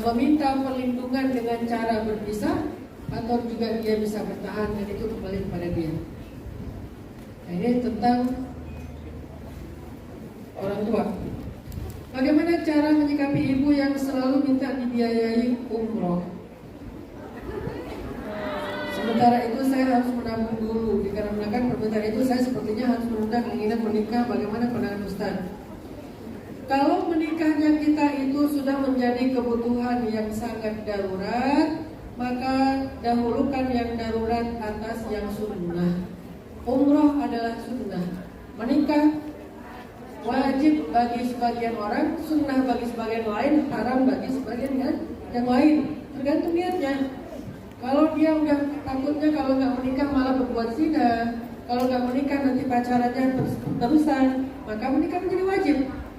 meminta perlindungan dengan cara berpisah, atau juga dia bisa bertahan, dan itu kembali kepada dia. Nah, ini tentang orang tua. Bagaimana cara menyikapi ibu yang selalu minta dibiayai umroh? Sementara itu saya harus menabung dulu, dikarenakan permintaan itu saya sepertinya harus menunda keinginan menikah. Bagaimana pandangan Ustaz? Kalau menikahnya kita itu sudah menjadi kebutuhan yang sangat darurat, maka dahulukan yang darurat atas yang sunnah. Umroh adalah sunnah. Menikah wajib bagi sebagian orang, sunnah bagi sebagian lain, haram bagi sebagian yang lain. Tergantung niatnya. Kalau dia udah takutnya kalau nggak menikah malah berbuat zina, kalau nggak menikah nanti pacarannya terusan, maka menikah menjadi wajib.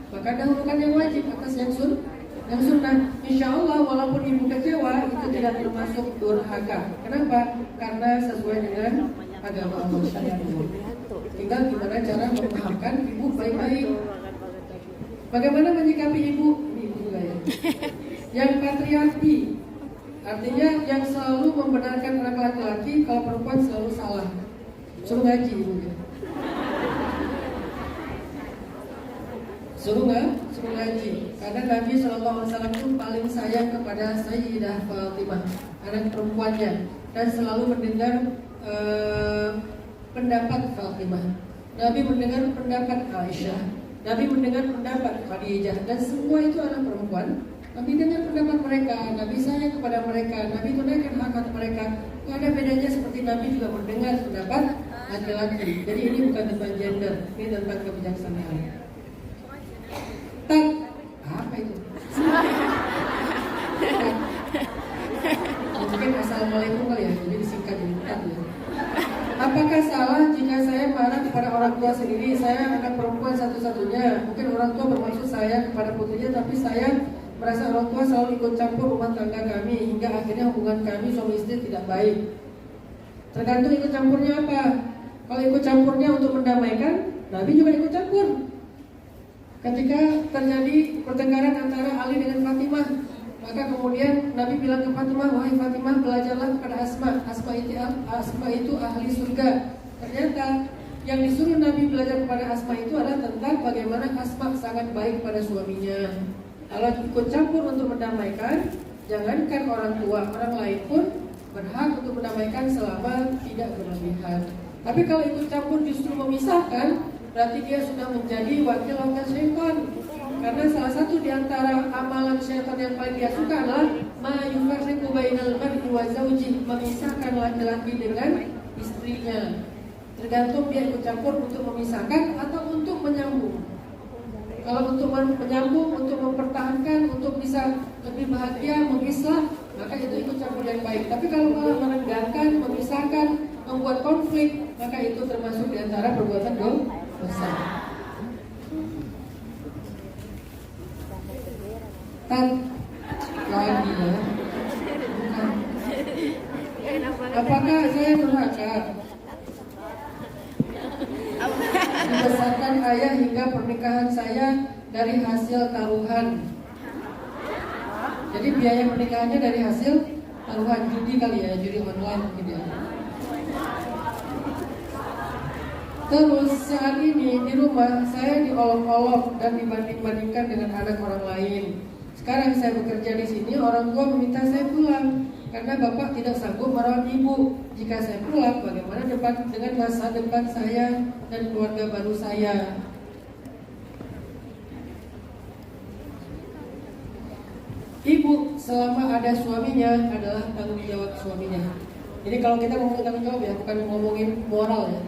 Maka dahulukan yang wajib atas yang sunnah. Insya Allah walaupun ibu kecewa itu tidak termasuk durhaka. Kenapa? Karena sesuai dengan agama Allah syariat. Tinggal gimana cara memahamkan ibu baik-baik. Bagaimana menyikapi ibu? Ini ibu juga ya. Yang patriarki, artinya yang selalu membenarkan anak laki-laki, kalau perempuan selalu salah. Suruh ngaji ibunya. Suruh ngaji. Karena Nabi SAW itu paling sayang kepada Sayyidah Fatimah, anak perempuannya, dan selalu mendengar pendapat Fatimah. Nabi mendengar pendapat Aisyah, Nabi mendengar pendapat Khadijah, dan semua itu anak perempuan. Nabi dengar pendapat mereka, Nabi sayang kepada mereka, Nabi tunaikan hak mereka. Tidak ada bedanya seperti Nabi juga mendengar pendapat laki-laki. Jadi ini bukan tentang gender, ini tentang kebijaksanaan. Tak, apa itu? Mungkin assalamualaikum kali ya, jadi disingkat jadi tak ya. Apakah salah jika saya marah kepada orang tua sendiri? Saya anak perempuan satu-satunya. Mungkin orang tua bermaksud saya kepada putrinya, tapi saya merasa orang tua selalu ikut campur rumah tangga kami, hingga akhirnya hubungan kami suami istri tidak baik. Tergantung ikut campurnya apa. Kalau ikut campurnya untuk mendamaikan, Nabi juga ikut campur. Ketika terjadi pertengkaran antara Ali dengan Fatimah, maka kemudian Nabi bilang ke Fatimah, wahai Fatimah, belajarlah kepada Asma. Asma itu ahli surga. Ternyata yang disuruh Nabi belajar kepada Asma itu adalah tentang bagaimana Asma sangat baik pada suaminya. Kalau ikut campur untuk mendamaikan, jangankan orang tua, orang lain pun berhak untuk mendamaikan selama tidak berlebihan. Tapi kalau ikut campur justru memisahkan, berarti dia sudah menjadi wakil-wakil syaitan. Karena salah satu di antara amalan syaitan yang paling dia suka adalah ma'yufarriqu bainal mar'i wa zawji, memisahkan laki-laki dengan istrinya. Tergantung dia ikut campur untuk memisahkan atau untuk menyambung. Kalau untuk menyambung, untuk mempertahankan, untuk bisa lebih bahagia, mengislah, maka itu ikut campur yang baik. Tapi kalau malah merenggangkan, memisahkan, membuat konflik, maka itu termasuk di antara perbuatan dosa. Tan lagi ya. Apakah saya durhaka? Dibesarkan ayah hingga pernikahan saya dari hasil taruhan. Jadi biaya pernikahannya dari hasil taruhan judi kali ya, judi online mungkin ya. Terus saat ini di rumah saya diolok-olok dan dibanding-bandingkan dengan anak orang lain. Sekarang saya bekerja di sini, orang tua meminta saya pulang karena bapak tidak sanggup merawat ibu. Jika saya pulang, bagaimana dengan masa depan saya dan keluarga baru saya? Ibu selama ada suaminya adalah tanggung jawab suaminya. Jadi kalau kita ngomongin tanggung jawab ya, bukan ngomongin moral ya,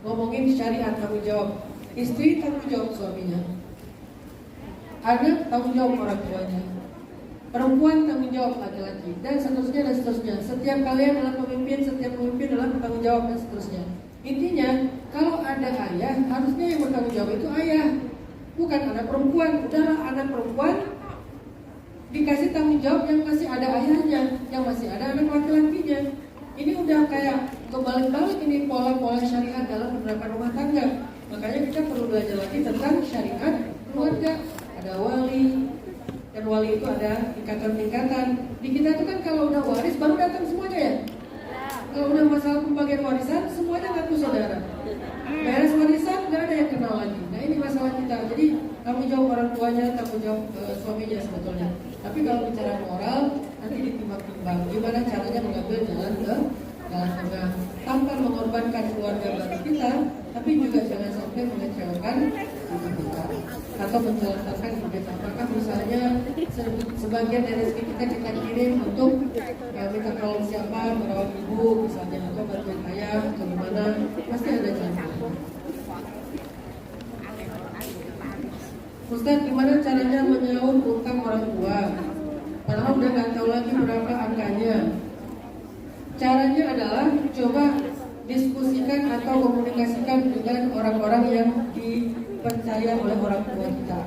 ngomongin syariat tanggung jawab. Istri tanggung jawab suaminya, anak tanggung jawab orang tuanya, perempuan tanggung jawab laki-laki, dan seterusnya dan seterusnya. Setiap kalian adalah pemimpin, setiap pemimpin adalah bertanggung jawab dan seterusnya. Intinya kalau ada ayah, harusnya yang bertanggung jawab itu ayah, bukan anak perempuan. Udahlah anak perempuan dikasih tanggung jawab yang masih ada ayahnya, yang masih ada anak laki-lakinya. Ini udah kayak kebalik-balik ini pola-pola syariat dalam penerapan rumah tangga. Makanya kita perlu belajar lagi tentang syariat keluarga. Ada wali, dan wali itu ada tingkatan-tingkatan. Di kita itu kan kalau udah waris baru datang semuanya ya. Kalau udah masalah pembagian warisan, semuanya ngaku saudara. Beres warisan nggak ada yang kenal lagi. Nah ini masalah kita. Jadi tanggung jawab orang tuanya, tanggung jawab suaminya sebetulnya. Tapi kalau bicara moral, nanti ditimbang-timbang. Gimana caranya mengambil jalan ke jalan tengah tanpa mengorbankan keluarga baru kita, tapi juga jangan sampai mengecewakan ibu kita atau mencelakakan ibu kita. Apakah misalnya sebagian dari rezeki kita kirim untuk minta tolong siapa merawat ibu misalnya, atau bantuin ayah atau gimana, pasti ada jalan. Ustaz, gimana caranya menyaur utang orang tua? Padahal udah nggak tahu lagi berapa angkanya. Caranya adalah coba diskusikan atau komunikasikan dengan orang-orang yang dipercaya oleh orang tua kita.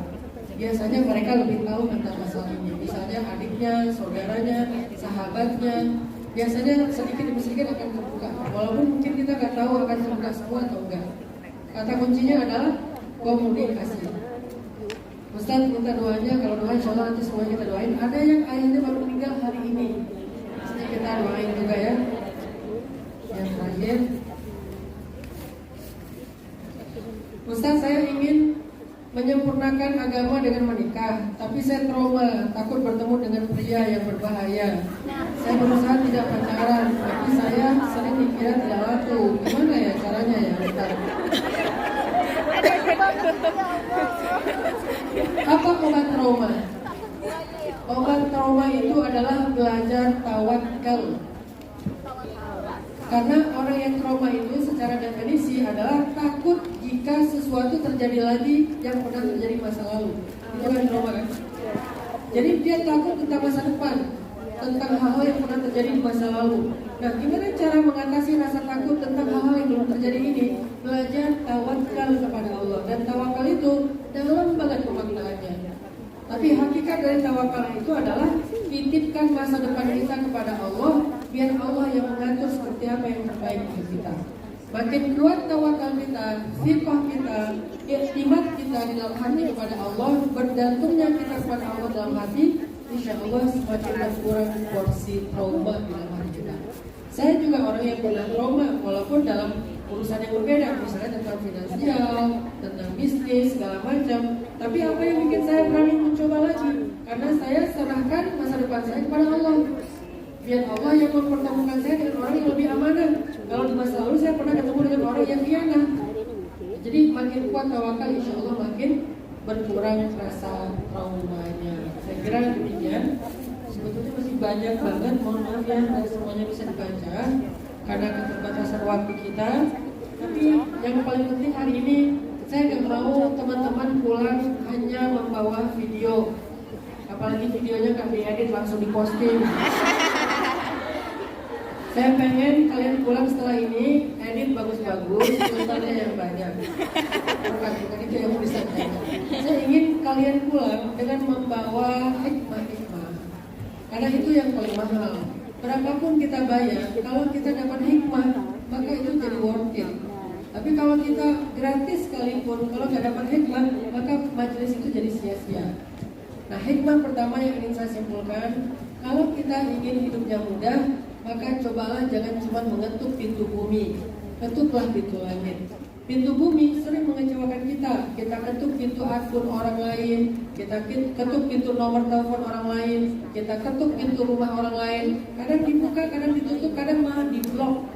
Biasanya mereka lebih tahu tentang masalah ini. Misalnya adiknya, saudaranya, sahabatnya. Biasanya sedikit demi sedikit akan terbuka. Walaupun mungkin kita nggak tahu akan terbuka semua atau enggak. Kata kuncinya adalah komunikasi. Ustaz minta doanya, kalau doa insya Allah nanti semuanya kita doain. Ada yang ayahnya baru meninggal hari ini, pasti kita doain juga ya. Yang terakhir, Ustaz, saya ingin menyempurnakan agama dengan menikah, tapi saya trauma, takut bertemu dengan pria yang berbahaya. Saya berusaha tidak pacaran, tapi saya sering dikira tidak laku. Gimana ya caranya ya Ustaz? Apa obat trauma? Obat trauma itu adalah belajar tawakal. Karena orang yang trauma itu secara definisi adalah takut jika sesuatu terjadi lagi yang pernah terjadi masa lalu. Itu kan trauma kan? Jadi dia takut tentang masa depan, tentang hal-hal yang pernah terjadi di masa lalu. Nah, gimana cara mengatasi rasa takut tentang hal-hal yang belum terjadi ini? Belajar tawakal kepada Allah. Dan tawakal itu dalam banget pemaknaannya. Tapi hakikat dari tawakal itu adalah titipkan masa depan kita kepada Allah, biar Allah yang mengatur seperti apa yang terbaik untuk kita. Makin kuat tawakal kita, sifat kita, iktimat kita di dalam hati kepada Allah, bergantungnya kita kepada Allah dalam hati, insya Allah semakin berkurang porsi trauma di dalam hati kita. Saya juga orang yang pernah trauma, walaupun dalam urusan yang berbeda, misalnya tentang finansial, tentang bisnis, segala macam. Tapi apa yang bikin saya berani mencoba lagi? Karena saya serahkan masa depan saya kepada Allah. Biar Allah yang mempertemukan saya dengan orang yang lebih amanah. Kalau di masa lalu saya pernah ketemu dengan orang yang khianat. Jadi makin kuat tawakal, insya Allah makin berkurang rasa traumanya. Saya kira demikian. Sebetulnya masih banyak banget, mohon maaf ya, dan semuanya bisa dibaca karena keterbatasan waktu kita. Tapi yang paling penting hari ini, saya nggak mau teman-teman pulang hanya membawa video, apalagi videonya nggak diedit langsung diposting. Saya pengen kalian pulang setelah ini edit bagus-bagus, tulisannya yang banyak. Bukan itu yang bisa saya. Saya ingin kalian pulang dengan membawa hikmah-hikmah, karena itu yang paling mahal. Berapapun kita bayar, kalau kita dapat hikmah, maka itu jadi worth it. Tapi kalau kita gratis sekalipun, kalau nggak dapat hikmah, maka majelis itu jadi sia-sia. Nah, hikmah pertama yang ingin saya simpulkan, kalau kita ingin hidupnya mudah, maka cobalah jangan cuma mengetuk pintu bumi, ketuklah pintu langit. Pintu bumi sering mengecewakan kita. Kita ketuk pintu akun orang lain, kita ketuk pintu nomor telepon orang lain, kita ketuk pintu rumah orang lain. Kadang dibuka, kadang ditutup, kadang malah diblok,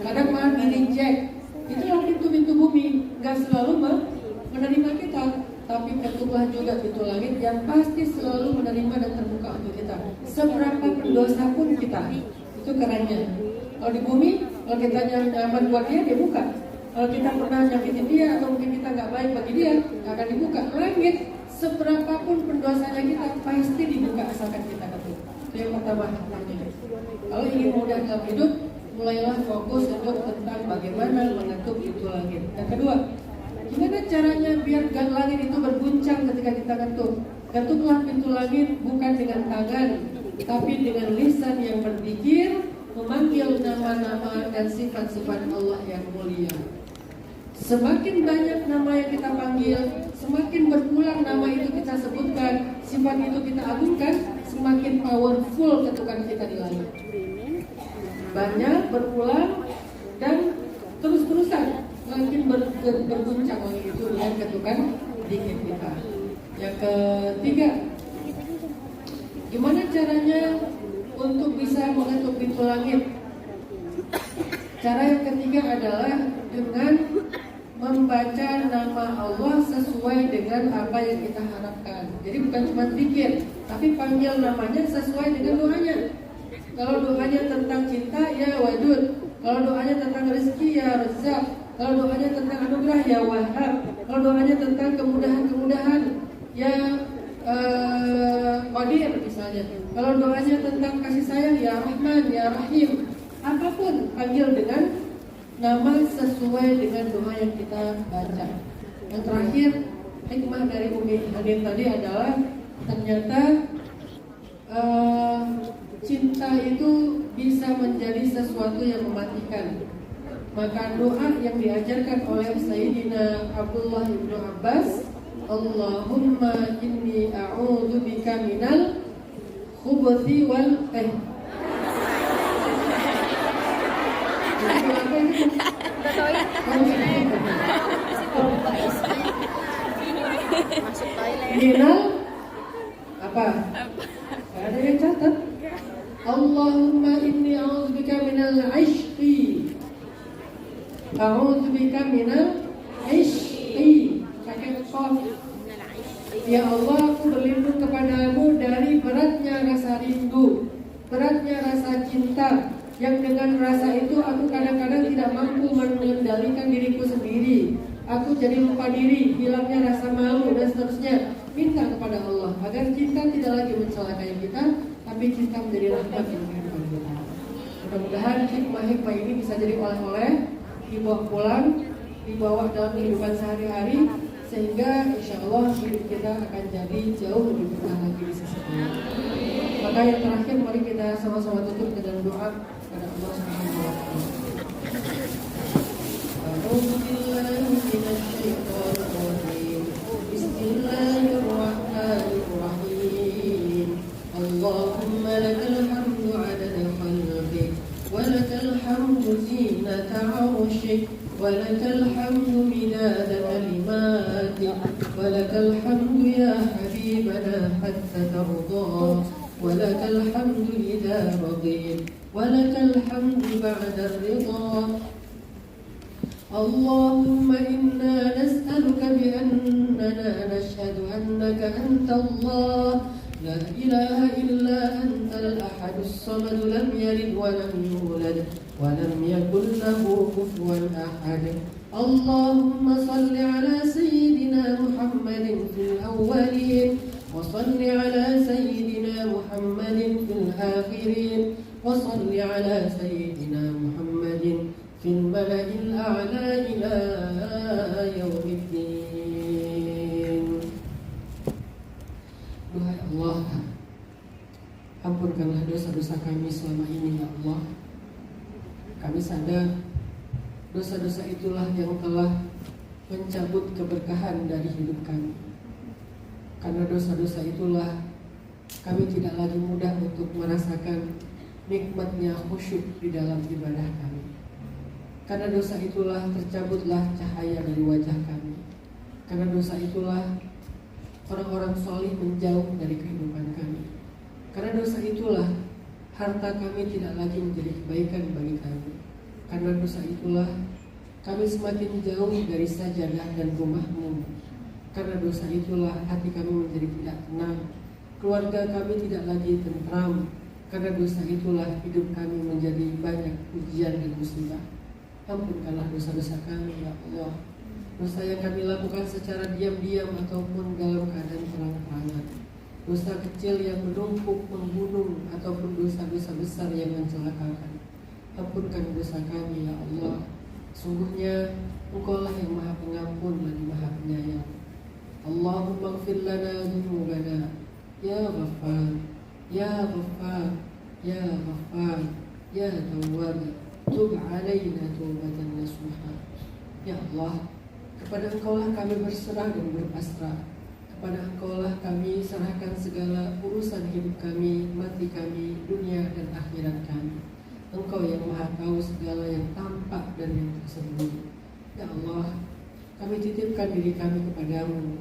kadang malah di-reject. Itulah pintu-pintu bumi. Gak selalu menerima kita, tapi ketuklah juga pintu langit yang pasti selalu menerima dan terbuka untuk kita. Seberapa pendosa pun kita, itu kerennya. Kalau di bumi, kalau kita nyaman buat dia buka. Kalau kita pernah nyakitin dia atau mungkin kita nggak baik bagi dia, nggak akan dibuka. Langit, seberapapun pendosanya kita pasti dibuka asalkan kita ketuk. Itu yang pertama. Kalau ingin mudah dalam hidup, mulailah fokus untuk tentang bagaimana mengetuk pintu langit. Yang kedua, gimana caranya biar langit itu berguncang ketika kita ketuk? Ketuklah pintu langit bukan dengan tangan, tapi dengan lisan yang berzikir, memanggil nama-nama dan sifat-sifat Allah yang mulia. Semakin banyak nama yang kita panggil, semakin berulang nama itu kita sebutkan, sifat itu kita agungkan, semakin powerful ketukan kita di langit. Banyak, berulang, dan terus-terusan makin berguncang langit itu dengan ketukan dikit kita. Yang ketiga, gimana caranya untuk bisa mengetuk pintu langit? Cara yang ketiga adalah dengan membaca nama Allah sesuai dengan apa yang kita harapkan. Jadi bukan cuma zikir, tapi panggil namanya sesuai dengan doanya. Kalau doanya tentang cinta, ya Wadud. Kalau doanya tentang rezeki, ya Razzaq. Kalau doanya tentang anugerah, ya Wahhab. Kalau doanya tentang kemudahan-kemudahan, ya Qadir misalnya. Kalau doanya tentang kasih sayang, ya Rahman, ya Rahim. Apapun panggil dengan nama sesuai dengan doa yang kita baca. Yang terakhir, hikmah dari Umi Hanin tadi adalah ternyata cinta itu bisa menjadi sesuatu yang mematikan. Maka doa yang diajarkan oleh Sayyidina Abdullah ibnu Abbas Allahumma inni a'udzubika minal khubuthi wal Masuk toilet. minal apa? Gak ada yang catat. Allahumma inni a'udzubika minal ishqi. A'udzubika minal ishqi. Pakai qaf. Ya Allah, aku berlindung kepadamu dari beratnya rasa rindu, beratnya rasa cinta, yang dengan rasa itu aku kadang-kadang tidak mampu mengendalikan diriku sendiri. Aku jadi lupa diri, hilangnya rasa malu dan seterusnya. Minta kepada Allah agar cinta tidak lagi mencelakai kita, tapi cinta menjadi rahmat yang kepada kita. Mudah-mudahan hikmah-hikmah ini bisa jadi oleh-oleh, dibawa pulang, dibawa dalam kehidupan sehari-hari, sehingga insya Allah hidup kita akan jadi jauh lebih berkah lagi di sisi Allah. Maka yang terakhir, mari kita sama-sama tutup dengan doa kepada Allah Subhanahu wa Ta'ala. Bismillahirrahmanirrahim. Allahumma lakal hamdu 'adada khalqik wa lakal hamdu zinata 'arshik ولك الحمد مداد كلماتك ولك الحمد يا حبيبنا حتى ترضى ولك الحمد إذا رضيت ولك الحمد بعد الرضا اللهم إنا نسألك بأننا نشهد أنك أنت الله لا إله إلا أنت الأحد الصمد لم يلد ولم يولد ولم يكن له كفوا أحد اللهم صل على سيدنا محمد في الأولين وصل على سيدنا محمد في الآخرين وصل على سيدنا محمد في الملأ الأعلى إلى يوم الدين. Duhai Allah, ampunkanlah dosa-dosa kami selama ini ya Allah. Kami sadar dosa-dosa itulah yang telah mencabut keberkahan dari hidup kami. Karena dosa-dosa itulah kami tidak lagi mudah untuk merasakan nikmatnya khusyuk di dalam ibadah kami. Karena dosa itulah tercabutlah cahaya dari wajah kami. Karena dosa itulah orang-orang solih menjauh dari kehidupan kami. Karena dosa itulah harta kami tidak lagi menjadi kebaikan bagi kami. Karena dosa itulah kami semakin jauh dari sajadah dan rumah-Mu. Karena dosa itulah hati kami menjadi tidak tenang, keluarga kami tidak lagi tentram. Karena dosa itulah hidup kami menjadi banyak ujian dan musibah. Ampunkanlah dosa-dosa kami ya Allah. Dosa yang kami lakukan secara diam-diam ataupun dalam keadaan terang-terangan. Dosa kecil yang menumpuk, membunuh, ataupun dosa-dosa besar yang mencelakakan. Ampunkan dosa kami ya Allah. Sungguhnya Engkau-lah yang Maha Pengampun lagi Maha Penyayang. Allahumma ighfir lana dzunubana ya Ghaffar, ya Ghaffar, ya Ghaffar, ya Tawwab, tub 'alaina taubatan nasuha. Ya Allah, kepada Engkau-lah kami berserah dan berpasrah. Kepada Engkau-lah kami serahkan segala urusan hidup kami, mati kami, dunia dan akhirat kami. Engkau yang Maha tahu segala yang tampak dan yang tersembunyi. Ya Allah, kami titipkan diri kami kepadamu.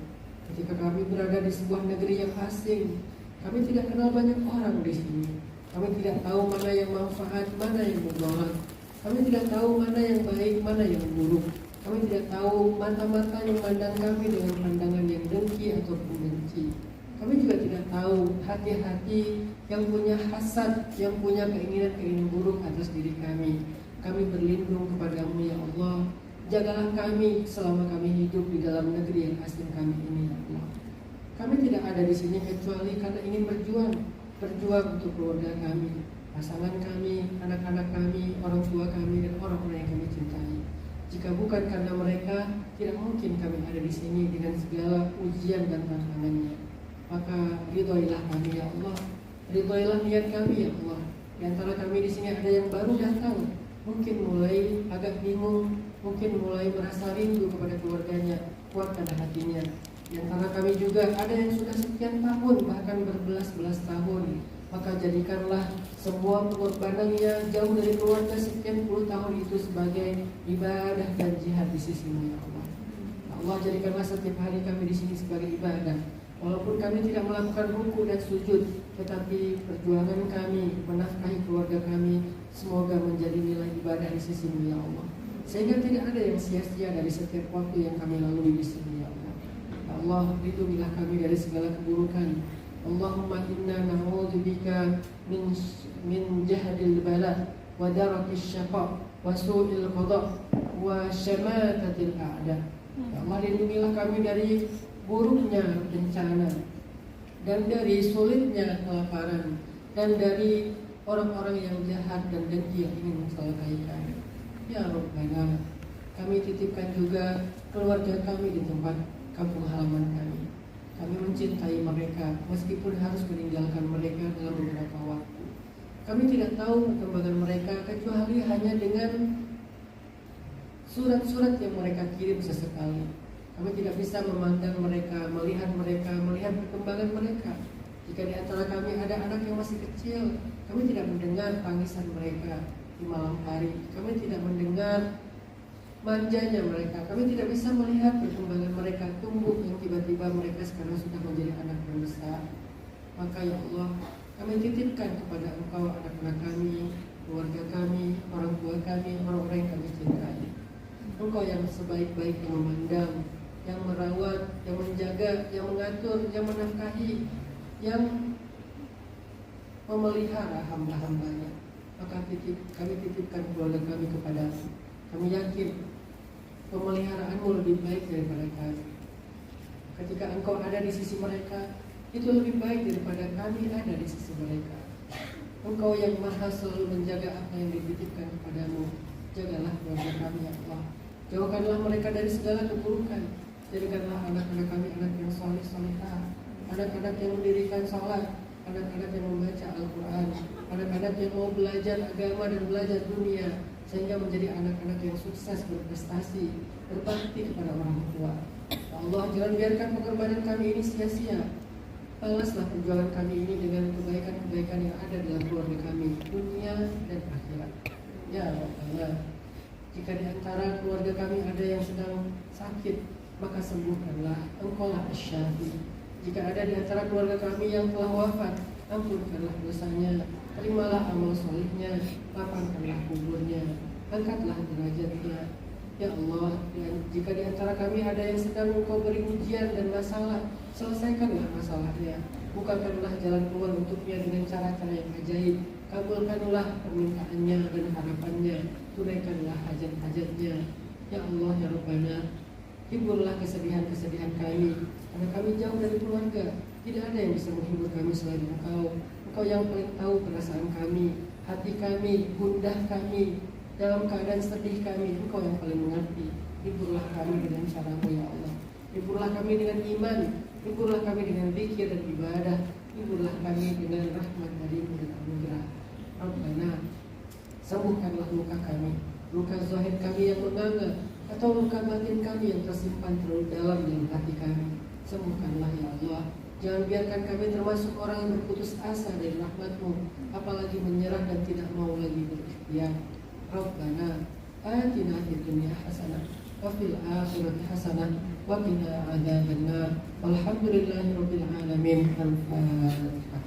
Ketika kami berada di sebuah negeri yang asing, kami tidak kenal banyak orang di sini. Kami tidak tahu mana yang manfaat, mana yang mudarat. Kami tidak tahu mana yang baik, mana yang buruk. Kami tidak tahu mata-mata yang memandang kami dengan pandangan yang dengki ataupun benci. Kami juga tidak tahu hati-hati yang punya hasad, yang punya keinginan-keinginan buruk atas diri kami. Kami berlindung kepadamu ya Allah. Jagalah kami selama kami hidup di dalam negeri yang asing kami ini ya Allah. Kami tidak ada di sini kecuali karena ingin berjuang untuk keluarga kami, pasangan kami, anak-anak kami, orang tua kami, dan orang-orang yang kami cintai. Jika bukan karena mereka, tidak mungkin kami ada di sini dengan segala ujian dan tantangannya. Maka ridhoilah kami ya Allah, ridhoilah niat kami ya Allah. Di antara kami di sini ada yang baru datang, mungkin mulai agak bingung, mungkin mulai merasa rindu kepada keluarganya. Kuatkan hatinya. Di antara kami juga ada yang sudah sekian tahun, bahkan berbelas-belas tahun. Maka jadikanlah semua pengorbanannya jauh dari keluarga sekian puluh tahun itu sebagai ibadah dan jihad di sisi-Mu ya Allah. Allah, jadikanlah setiap hari kami di sini sebagai ibadah. Walaupun kami tidak melakukan ruku dan sujud, tetapi perjuangan kami menafkahi keluarga kami semoga menjadi nilai ibadah di sisi-Mu ya Allah. Sehingga tidak ada yang sia-sia dari setiap waktu yang kami lalui di sini ya Allah. Allah, lindungilah kami dari segala keburukan. Allahumma inna na'udzubika min jahdil bala wa darakis syaqa wa su'il qada wa syamatatil a'da. Ya Allah, lindungilah kami dari buruknya bencana dan dari sulitnya kelaparan dan dari orang-orang yang jahat dan dengki yang ingin mencelakai kami. Ya Rabbana, kami titipkan juga keluarga kami di tempat kampung halaman kami. Kami mencintai mereka meskipun harus meninggalkan mereka dalam beberapa waktu. Kami tidak tahu perkembangan mereka kecuali hanya dengan surat-surat yang mereka kirim sesekali. Kami tidak bisa memandang mereka, melihat perkembangan mereka. Jika di antara kami ada anak yang masih kecil, kami tidak mendengar tangisan mereka di malam hari. Kami tidak mendengar manjanya mereka. Kami tidak bisa melihat perkembangan mereka tumbuh yang tiba-tiba mereka sekarang sudah menjadi anak yang besar. Maka ya Allah, kami titipkan kepada Engkau anak-anak kami, keluarga kami, orang tua kami, orang-orang yang kami cintai. Engkau yang sebaik-baik yang memandang, yang merawat, yang menjaga, yang mengatur, yang menafkahi, yang memelihara hamba-hambanya. Maka kami titipkan keluarga kami kepadamu. Kami yakin pemeliharaanmu lebih baik daripada kami. Ketika Engkau ada di sisi mereka, itu lebih baik daripada kami ada di sisi mereka. Engkau yang maha selalu menjaga apa yang dititipkan kepadamu. Jagalah keluarga kami ya Allah. Jauhkanlah mereka dari segala keburukan. Jadikanlah anak-anak kami anak yang soleh-solehah, anak-anak yang mendirikan sholat, anak-anak yang membaca Al-Quran, anak-anak yang mau belajar agama dan belajar dunia, sehingga menjadi anak-anak yang sukses, berprestasi, berbakti kepada orang tua. Ya Allah, jangan biarkan pengorbanan kami ini sia-sia. Balaslah perjuangan kami ini dengan kebaikan-kebaikan yang ada dalam keluarga kami, dunia dan akhirat. Ya Allah, jika di antara keluarga kami ada yang sedang sakit, maka sembuhkanlah. Engkaulah Asy-Syafi. Jika ada di antara keluarga kami yang telah wafat, ampunkanlah dosanya. Terimalah amal solehnya, lapangkanlah kuburnya, angkatlah derajatnya. Ya Allah, jika di antara kami ada yang sedang Engkau beri ujian dan masalah, selesaikanlah masalahnya. Bukakanlah jalan keluar untuknya dengan cara-cara yang ajaib. Kabulkanlah permintaannya dan harapannya. Tunaikanlah hajat-hajatnya. Ya Allah, ya Rabbana, hiburlah kesedihan-kesedihan kami, karena kami jauh dari keluarga. Tidak ada yang bisa menghibur kami selain Engkau. Engkau yang paling tahu perasaan kami, hati kami, gundah kami, dalam keadaan sedih kami. Engkau yang paling mengerti. Hiburlah kami dengan cara-Mu ya Allah. Hiburlah kami dengan iman. Hiburlah kami dengan zikir dan ibadah. Hiburlah kami dengan rahmat dari-Mu dan anugerah. Rabbana, sembuhkanlah luka kami, luka zahir kami yang menganga, atau luka batin kami yang tersimpan terlalu dalam hati kami. Sembuhkanlah ya Allah. Jangan biarkan kami termasuk orang yang berputus asa dari rahmat-Mu, apalagi menyerah dan tidak mau lagi berikhtiar. Rabbana atina fid dunya hasanah wa fil akhirati hasanah wa qina adzabannar. Walhamdulillahirabbil alamin. Al-Fatihah.